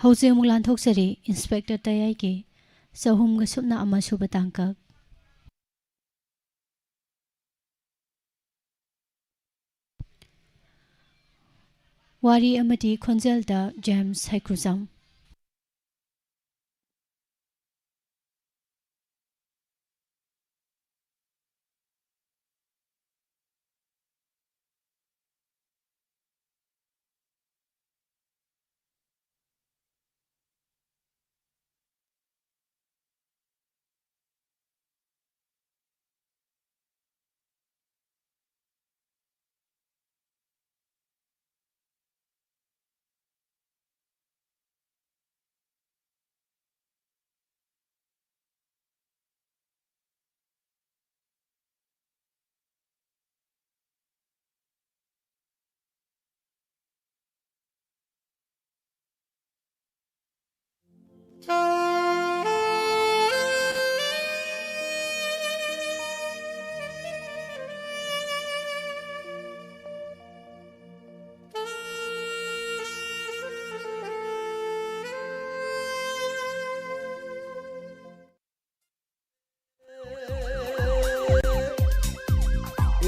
ꯍꯧꯖꯤꯛ ꯑꯃꯨꯛ ꯂꯥꯟꯊꯣꯛꯆꯔꯤ ꯏꯟꯁꯄꯦꯛꯇꯔ ꯇꯌꯥꯏꯒꯤ ꯆꯍꯨꯝꯒ ꯁꯨꯞꯅ ꯑꯃ ꯁꯨꯕ ꯇꯥꯡꯀꯛ ꯋꯥꯔꯤ ꯑꯃꯗꯤ ꯈꯣꯟꯖꯦꯜꯗ James Heikrujam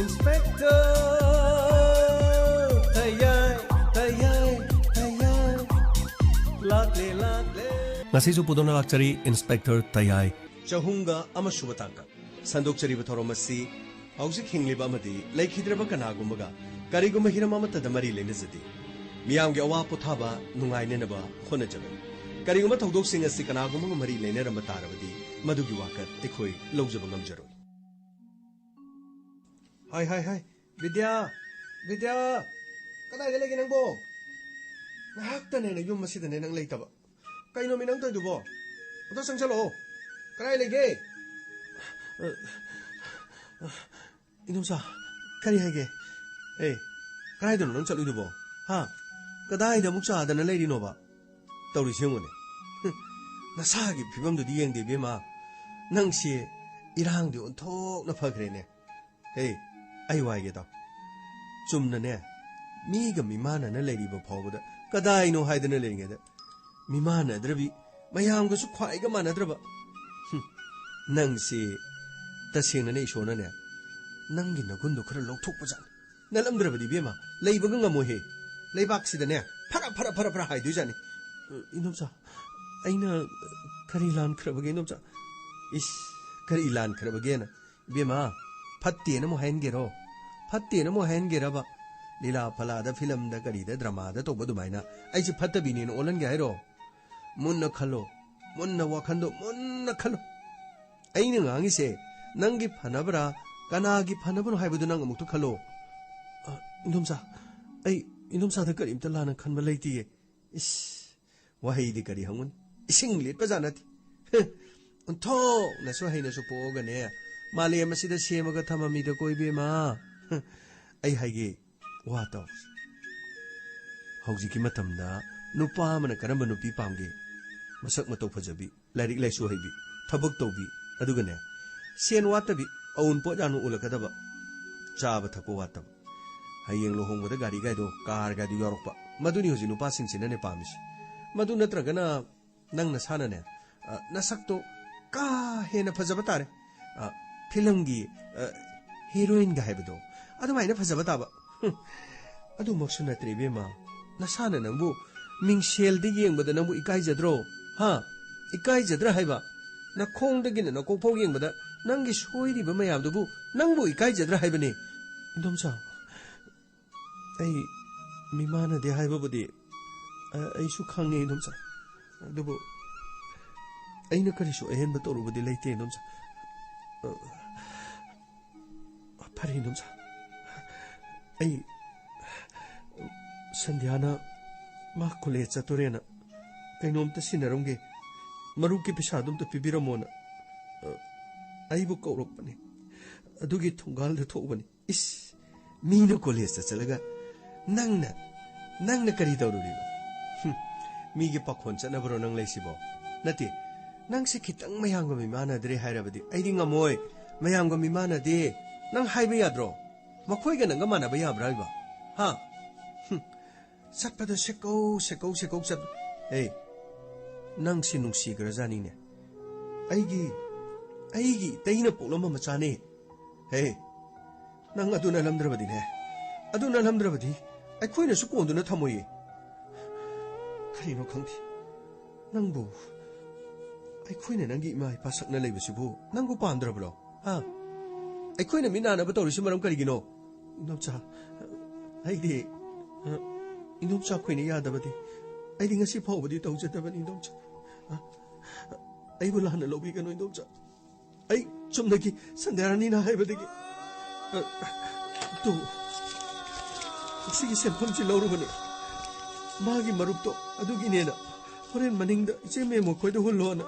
Inspector Tayai Tayai Tayai Lakle Lakle Ngasisu pudona lakchari Inspector Tayai Chahunga Amasuba Tangka Sandokchari Batoromasi Hauzik Hingliba Amadi Laikhidraba Kanagumaga Kariguma Hiramamata Damari Lenizadi Miamgi Awa Potaba Nungai Nenaba Honajaban Kariguma Togdok Singasi Kanaguma Mari Lenera Mataravadi Madugi Waka Ekoi Lojabangam Jaro Hi hi hi Vidya Vidya Kadai lagi nang bo Ngahak tane na yung masida nang laitaba Kaino minang tayo bo Ito sang salo Kadai lagi Inom sa Kari hage Eh Kadai doon nang salo bo Ha Kadai da muksa da na lady no ba Tauri siya mo ne Nasagi pibam do diyang di bima Nang siya Irang di untok na pagre ne Hey Ay wai geta Chumna ne Miga mimana na lady ba pawda Kadai no haida na lady ngada Mimana drabi Mayam ga su kwai ga mana draba Nang si Tasing na isyo na ne Nang ginagundo kara loktok pa dyan Nalam draba di bima Layba ga nga mo he Laybak sida ne Para haidu dyan Inom sa Ay na Karilan karabagay inom sa Ish Karilan karabagay na Bima Patti na mo hain gero Patti na mo hain geraba Lila palada film da karida drama da to badumayna Ay si patta bini no olan gairo Munna khalo Munna wakando Munna khalo Ay nga ngi se Nangi panabra Kanagi panabra haibado nang amukto khalo Inomsa Ay inomsa da karim tala nang khan balay tiye Ish Wahay di kari hangun Ising lit pa zanati Unto Naso hay naso po gane Mali masida siyemaga tamamida ko ibima Ay haige Wato Haujiki matamda Nupa mana karamba nupi pamge Masak matau pajabi Lairik laisu haibi Tabak taubi Adugane Sien watabi Aun po janu ulakadaba Chaba thako watab Hayeng lohong wada gari gaido Kar gaido yorokpa Maduni hoji nupa singsinane pamisi Madu natragana Nang nasana ne Nasakto Ka hena pajabatare Filmgi Heroine ga haibado Adumayna fazabata ba Adu maksu natri bema Nasana nangbu Mingshel di yengbada nangbu ikay jadro Ha Ikay jadra haiba Na kong dagina na kokpog yengbada Nanggi shoy di ba mayam dubu Nangbu ikay jadra haiba ni Indom sa Ay Mimana di haiba budi Ay su khangi indom sa Dubu Ay nakariso ayan ba toro budi laite indom sa Pari indom sa Ay Sandhyana Ma kulit sa turena Kainom ta sinarongge Maruki pisadom ta pibiramona Ay bu kaurok pa ni Adugi tunggal da to ba ni Is Mino kulit sa talaga Nang na karitaw ruri ba Migi pakon sa nabaro ng laysibo Nati Nang sikitang mayang gamimana diri hairabadi Ay di nga moy Mayang gamimana di Nang haiba yadro Makoy ka nang gamana ba yabra ba? Ha? Sat pa do seko sat. Hey, ꯅꯪꯁꯤ ꯅꯨꯡꯁꯤꯈ꯭ꯔꯖꯥꯅꯤꯅꯦ ꯑꯩꯒꯤ ꯏꯇꯩꯅ ꯄꯣꯛꯂꯝꯕ ꯃꯆꯥꯅꯤ ꯍꯦ ꯅꯪ ꯑꯗꯨ ꯅꯜꯂꯝꯗ꯭ꯔꯕꯗꯤꯅꯦ ꯑꯗꯨ ꯅꯜꯂꯝꯗ꯭ꯔꯕꯗꯤ ꯑꯩꯈꯣꯏꯅꯁꯨ ꯀꯣꯟꯗꯨꯅ ꯊꯝꯃꯣꯏꯌꯦ ꯀꯔꯤꯅꯣ ꯈꯪꯗꯦ ꯅꯪꯕꯨ ꯑꯩꯈꯣꯏꯅ ꯅꯪꯒꯤ ꯏꯃꯥ ꯏꯄꯥ ꯁꯛꯅ ꯂꯩꯕꯁꯤꯕꯨ ꯅꯪꯕꯨ ꯄꯥꯝꯗ꯭ꯔꯕ꯭ꯔꯣ ꯍꯥ ꯑꯩꯈꯣꯏꯅ ꯃꯤꯠ ꯅꯥꯅꯕ ꯇꯧꯔꯤꯁꯤ ꯃꯔꯝ ꯀꯔꯤꯒꯤꯅꯣ ꯏꯅꯣꯝꯆꯥ ꯑꯩꯗꯤ ꯏꯅꯣꯝꯆꯥ ꯑꯩꯈꯣꯏꯅ ꯌꯥꯗꯕꯗꯤ ꯑꯩꯗꯤ ꯉꯁꯤ ꯐꯥꯎꯕꯗꯤ ꯇꯧꯖꯗꯕꯅꯤ ꯏꯅꯣꯝꯆꯥ ꯑꯩꯕꯨ ꯂꯥꯟꯅ ꯂꯧꯕꯤꯒꯅꯨ ꯏꯅꯣꯝꯆꯥ ꯑꯩ ꯆꯨꯝꯅꯒꯤ ꯁꯟꯗ꯭ꯌꯥꯔꯥꯅꯤꯅ ꯍꯥꯏꯕꯗꯒꯤ ꯁꯤꯒꯤ ꯁꯦꯟꯐꯝꯁꯤ ꯂꯧꯔꯨꯕꯅꯤ 마기 마룹도 아두기네나 호렌 마닝다 이제 메모 거기도 홀로나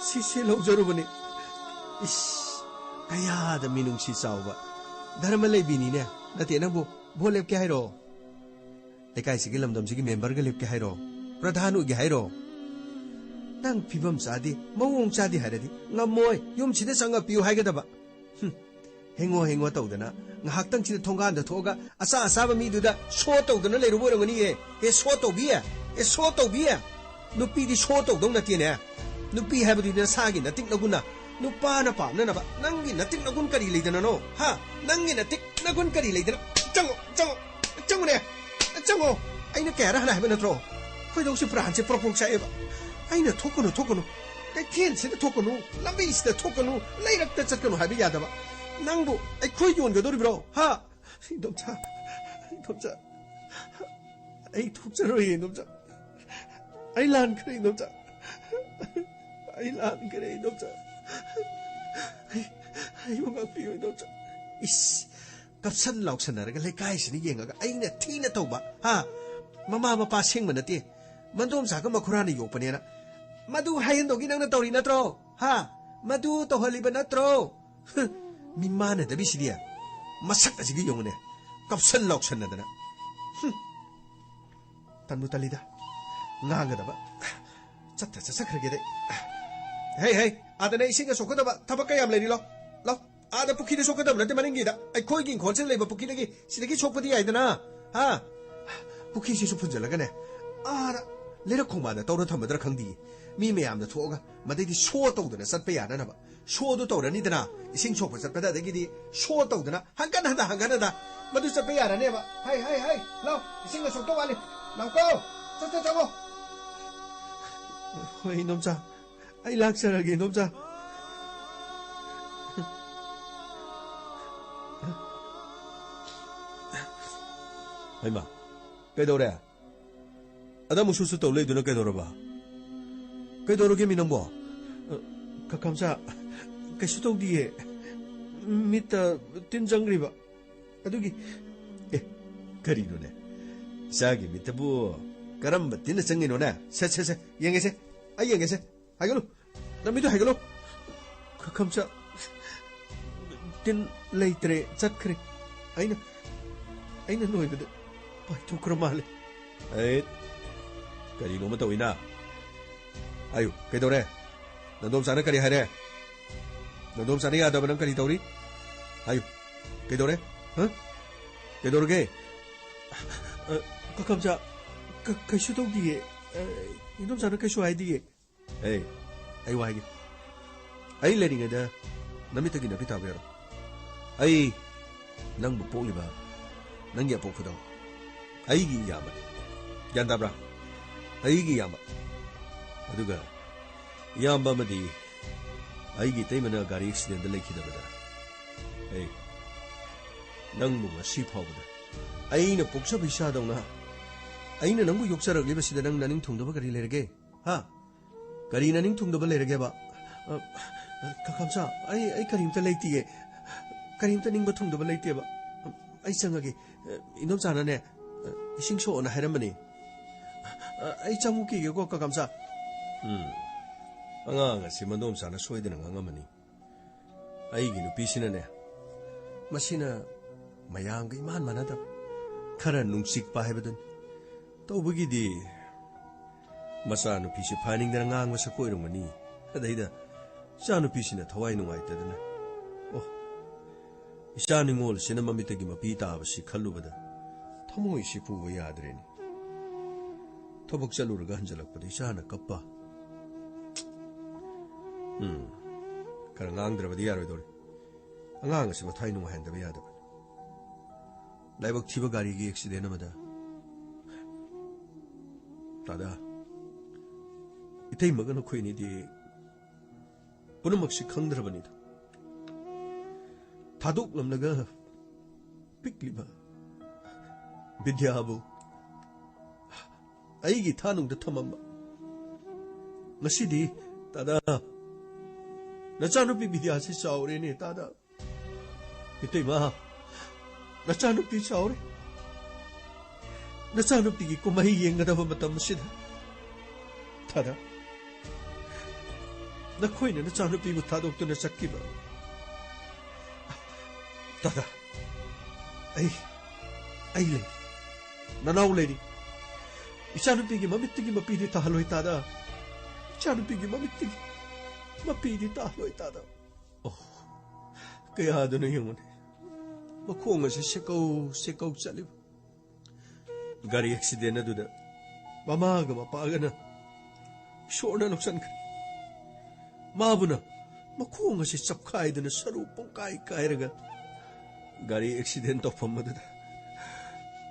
시시로 저러보니 이씨 가야다 미능시 싸우바 다름을 비니네 나한테 뭐 lep게 하이로 내가 이시기 람덤시기 멤버가 lep게 하이로 프라다누기 하이로 난 비범 싸디 멍웅 싸디 하라디 나뭐이 용치대 상가 비유 하게다바 행어 떠우더나 학당치도 통과한다 토가 아싸아싸바 미두다 소 떠우더나 레로 보령은 이게 소 떠비야 소 떠비야 누피디 소 떠우동 나티네 누피 해버리는 사기 나 띵나구나 누빠나 팜나나 봐 낭기 나 띵나군 까리 레이더나 노하 낭기 나 띵나군 까리 레이더나 짱어네 짱어 아이나 깨라 하나 해면 들어 거기도 프란체 프로포크샤에바 아이나 토코노 cái thiên sẽ thuộc con làm gì sẽ thuộc con lấy được tất cả nó hay bị gì đó năng bộ ai khơi dồn cái đó đi bro ha đồng cha ai thuộc cha rồi đồng cha ai lan cái đồng cha ai mà gặp phải đồng cha is gặp sân lọc sân này cái lấy cái gì vậy cái ai nè thi nè tàu ba ha mama mà pa sinh mình nè ti mình đồng cha cái mà khura này yok nè Madu hayan dogi nang natori na tro. Ha? Madu to haliba na tro. Mimana da bisidia. Masak na sige yung ne. Kapsan loksan na dana. Tanmu talida. Nga da ba? Chatta sa krage de. Hey. Ada na isinga sokoda ba? Tabakayam lady lo. Lo. Ada pukida sokoda na te maningi da. Ay koi ging konsen leba pukida gi. Silagi chokpadi ay dana. Ha? Puki si supunjala ka ne. Ara. Lera kumada tawra thamadra khangdi. 미 매암도 투어가 마데디 쇼 떠우드나 삿배야 나나봐 쇼도 떠우라니드나 이싱 쇼프 삿배다 되기디 쇼 떠우드나 한간하다 마두 삿배야 나네봐 하이 라우 이싱가 쇼도 와리 라우고 sat자 저거 이놈자 아이 락사라게 이놈자 아이마 깨도래 아다 무수수 떠올래두나 깨도려봐 그대로게 미는 뭐 감사 그 수도기에 밑에 뜬장그리바 아두기 그리노네 사기 밑에 뭐 가람바 뜬의 정이노네 세세세 영에세 아 영에세 하이글로 나 밑에 하이글로 그 감사 뜬 레이트레 잣크레 아이나 노이거든 바이토 그러말래 에이 그리노면 또 이나 아유, 그래도래. 너놈 사는 거리 하래. 너놈 사는 게 하다보는 거리 더우리. 아유, 그래도래. 어? 그래도르게. 감자. 그 수동기에. 이놈 사는 그 수아이디에. 에이, 아이 와이게. 아이 레링에다. 남이 떡이 나비 타베라. 아이, 낭 못 보리바. 낭게 보크도. 아이기 야마. 얀다브라. 아이기 야마. aduga yamba madi aigi taimana gari accident laikhidabada ei nangbu ngasi phawbada aina poksa bisa dawna aina nangbu yoksarak lebasida nang naning thungdaba gari lerege ha gari naning thungdaba lerege ba kakamsa ai karimta leitiye karimta ningba thungdaba leite ba ai changage inom chana ne ising so na haramani ai chamuki ge ko kakamsa anganga simandomsana soidena ngangamani aigi nupisina ne masina mayamga iman manada khara nungsik pa hebadun tobugidi masa nupisi phaningdana ngangwa sakoirongmani adaida sa nupisina thawai nungaitadana oh isa ningol sinamamitagi mapi tabasi khallubada thamoi si puwa yadreni thobok chaluraga hanjalakpada isana kappa Kara ngangdrabadi yaroidori. Angang asi mathai nunghahendaba yadaba. Laibak thiba gari gi accident amada. Tada. Itay magana khoini di punamak si khangdrabanida. Thaduk lamnaga pikliba Vidyabu aigi thanungda thamamba. Ngasidi tada nachanupi Vidya si chaure ne tada. Itay ma nachanupi chaure. Nachanupi ki kumahi yengadaba matam sida. Tada nakhoina nachanupi bu thadokuna sakkiba. Tada ai lady Nanaw lady Ichanupi mamitigi mapidi tahaloi tada. Ichanupi mamitigi mapidi tahaloi tada. Oh kaya adano yung makunga si sikaw salib. Gari accident na duda. Mamaga mapaga na. Sure na nuksan ka. Mabo na. Makunga si sapkay na sarupang kay raga. Gari accident of pamaduda.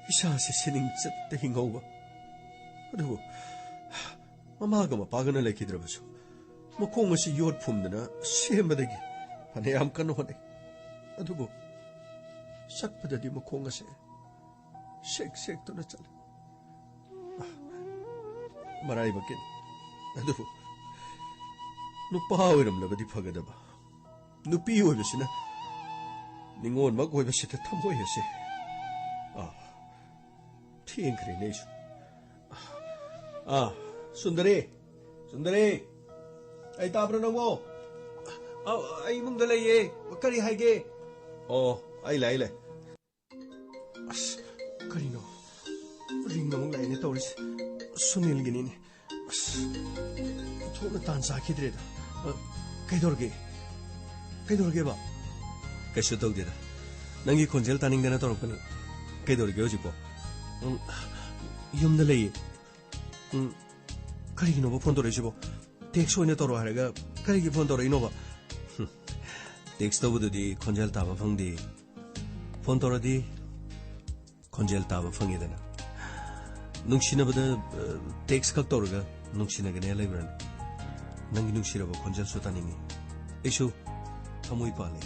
Isa si sining sa hingaw ba? Ano mamaga mapaga na laikidrabaso. Makunga si yod pum na siya madagi. Panayam ka no hane. Ano ba? Sakpada di makunga si shake to na chala. Maray bakin. Ano ba? Nupahawiram na ba di pagadaba? Nupiyo ba siya na? Ningon magway ba siya tamoy siya? Tiyeng krination. Sundari. Ay tabra na mo. Ay mong dalay eh. Magkari haige. Ay lay. Karino. Ring na mong lay ni Torres. Sunil ginin. Ito na tan sa akidreda. Kay Dorge ba? Kay Shutog dida. Nangi konjel taning na torok pa ni. Kay Dorge o jipo. Yung dalay eh. Karino ba phone Torres jipo? Text ko na toro haraga. Karigi phone Torres ino ba? Text to di konjel taba phang di. Phone Torres di konjel taba phang idana. Nungshina ba da text kak toroga nungshina gane alay Nangi nungsira ba konjel so taningi. Ishu amoy pale.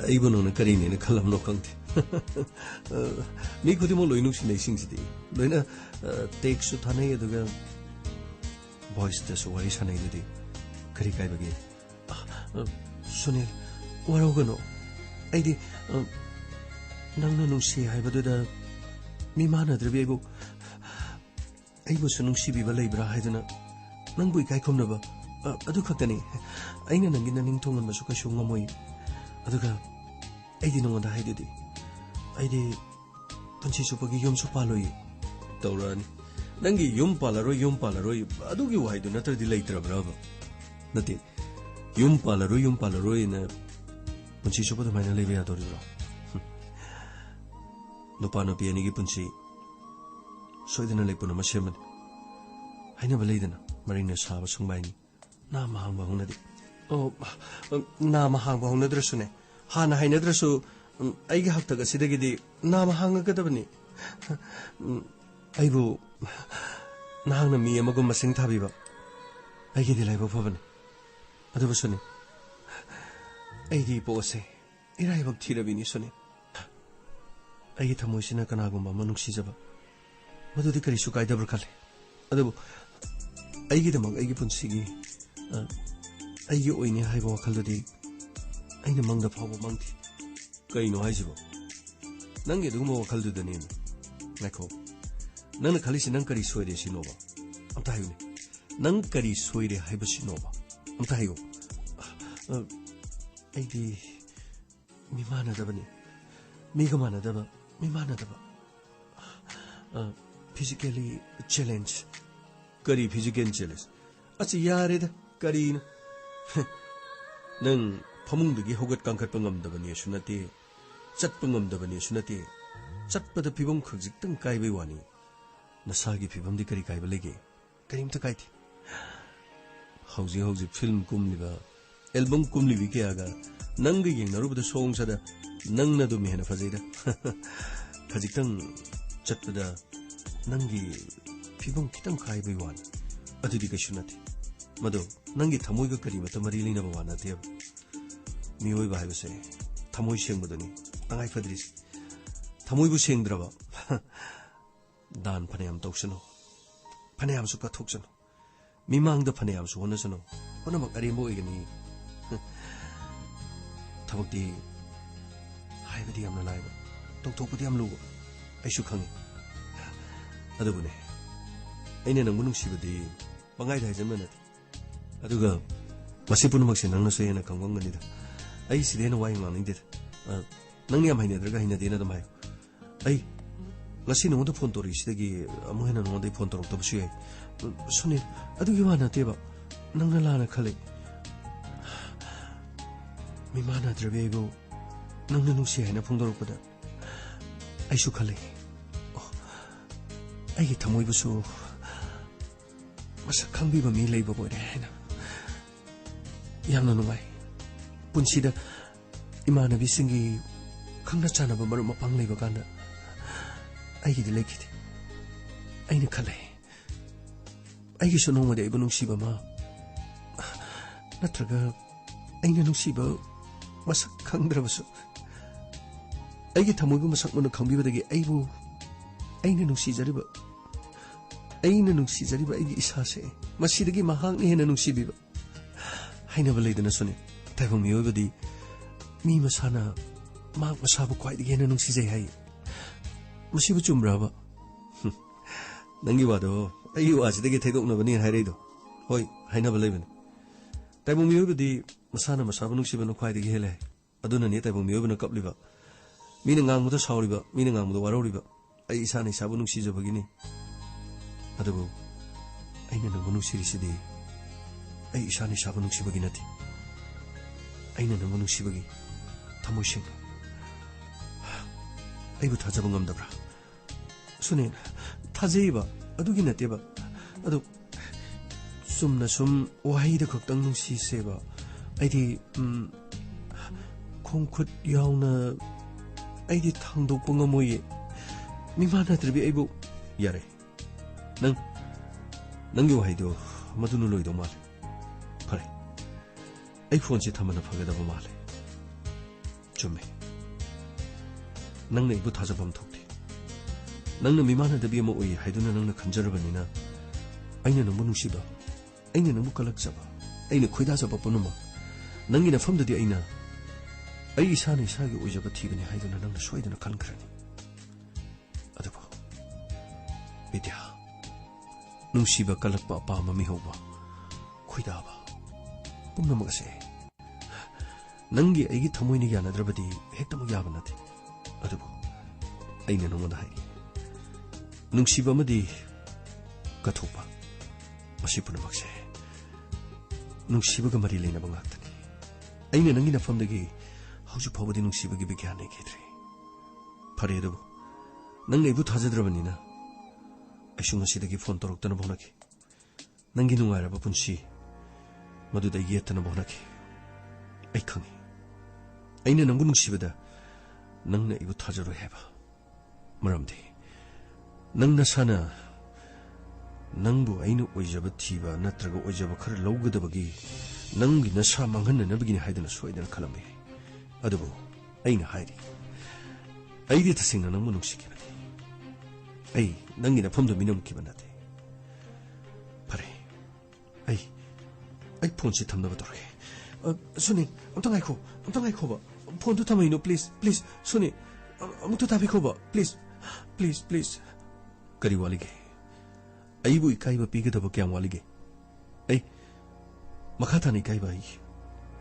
Ibo nung nakarini na kalam no kangti. Mi kudi mo loy nungsina isingsidi. Loy na text so tanay aduga voice ta so wari sanay dudi. Kari kay bagi. Sunil, waraw gano. Ay di nang nanungsi hay ba da mi mana drabi ay bo sunung sibi ba laybra hay na nang bui kay kom na ba adu khaktani ay na nang ginaning tongan ba su ka shunga moy adu ka ay di nong da hay di ay di panchi su pagi yom su paloy tawran nangi yom palaroy adu gi wai du na tra di laytra bravo nati yom palaroy na panchi su pa da mai na lebe ya tori bro no pano pi ani gi panchi soidana lekpuna maseman haina baleidana marina saba sungbaini na mahangba hunadi na mahangba hunadrasune hana hainadrasu aigi haktaga sidagidi na mahangagadabani aibu nahangna mi amagum masing thabiba aigi dilai ba phabani aduba suni aidi pose irai bak thirabini suni aigi thamoisina kanagumba manungsijaba madudi kari sukai dabra khale adu aigi damang aigi punsigi aigi oini haiba wakhaldi aina mangda phawa mangti kaino haijibo nange dugmo wakhaldu dani nakho nang khalisi nang kari soire sinoba amta hayune nang kari soire haiba sinoba amta hayo aigi mimana dabani migamana daba mimana daba physically challenge kari physical challenge achi yare da kari nang phamungdagi hogat kangkhat pangam dabani sunati chat pangam dabani sunati chatpada pibam khajik tang kai bai wani nasagi pibam di kari kai balege karim ta kai thi hauji film kumliba album kumlibi kyaga nang ge naruba song sada nang na do me na fajaida khajitang chatpada nangi phibam kitang khai bai wan adudi ka shunati mado nangi thamoi ga kari mata mari lina bawana te mioi ba haibase thamoi sengmadani tangai fadris thamoi bu sengdraba dan phanayam tawsano phanayam su ka thoksano mimang da phanayam su honasano honamak arembo igani thabakti haibadi amna laiba tokthokpudi am lugo aisu khangi adubune aina nang munung sibadi pangai dai janna nati aduga masipun makse nang na soyena kangwang ganida ai sidena wai ngani dir nang yam haine draga haine dena damai ai ngasi no do phone tori sidagi amu hena no de phone torok to busu suni adugi wana teba nang na lana khale mi mana drabebu nang na nusi haina phone torok pada aisu khale ai thamoi busu masa khangbi ba mi leiba boy haina yamna nungai punsida imana bisingi khangna chana ba maru mapang leiba kanda ai gi lekiti ai ni khale ai gi sono ma de ibnu siba ma natraga ai na nusiba masa khangdra basu ai gi thamoi bu masak mona khangbi ba dagi ai bu ai na nusi jariba ai gi isa se masidagi mahang ni hena nusi biba haina ba leidana sone taibang mioi badi mi masana mak masabu kwai digi hena nusi jai hai masibu chumra ba nangi wado ai wa sidagi thedok na bani hai reido hoi haina ba leibani taibang mioi badi masana masabu nusi bana kwai digi hele aduna ni taibang mioi bana kapliba mina ngang muda sauriba mina ngang muda waroriba ai isa ni sabu nusi jabagini adubu aina nang nusi risidi ai isa ni sabu nusi bagi nati aina nang nusi bagi thamoi sing ai bu thajaba ngamdabra sune thajeiba adugi nateba adu sumna sum wahai da khaktang nusi seba aidi khongkhut yauna aidi thangdok pangamoye mimana tribi aibu yare nangyo haido madunu loido male pare ai phone si thamana phagada ba male chume nangna ibu thajabam thokti nangna mimana dabi mo oi haiduna nangna khanjarabani aina nangbu nusiba aina nangbu kalakjaba aina khoida jaba punuma nangina famdadi aina ai isani sagi ojaba thigani haiduna nangna soiduna khankrani aduba vidya nungsiba kalakpa apama mihoba khoidaba pumnamag ase nangi aigi thamoini yanadrabadi hektamag yaba nati adubu aina nongona hai nungsiba madi kathopa masipuna se nungsiba ga mari leina bangaktani aina nangi nafamdagi hauju phawadi nungsiba gi bigyan ekidre phare adubu nang ibu thajadrabanina aishung asidagi phone toroktana bonaki nangi nungairaba punsi maduda yetana bonaki ai khangi aina nangbu nungsibada nangna ibu thajaro heba maramdi nangna sana nangbu aina oijaba thiba natraga oijaba khara lawgadabagi nangi nasa manghanna nabagini haidana soidana khalambe adubu aina hairi aidi tasingna nangbu nungsiki ai nangi na phomdo minum kibanate pare ai phone si thamna badore suni amtang ai ko ba phone to thamai no please suni amtu tabi ko ba please kari walige ai bu ikai ba pige daba kyam walige ai makhata ni kai ba ai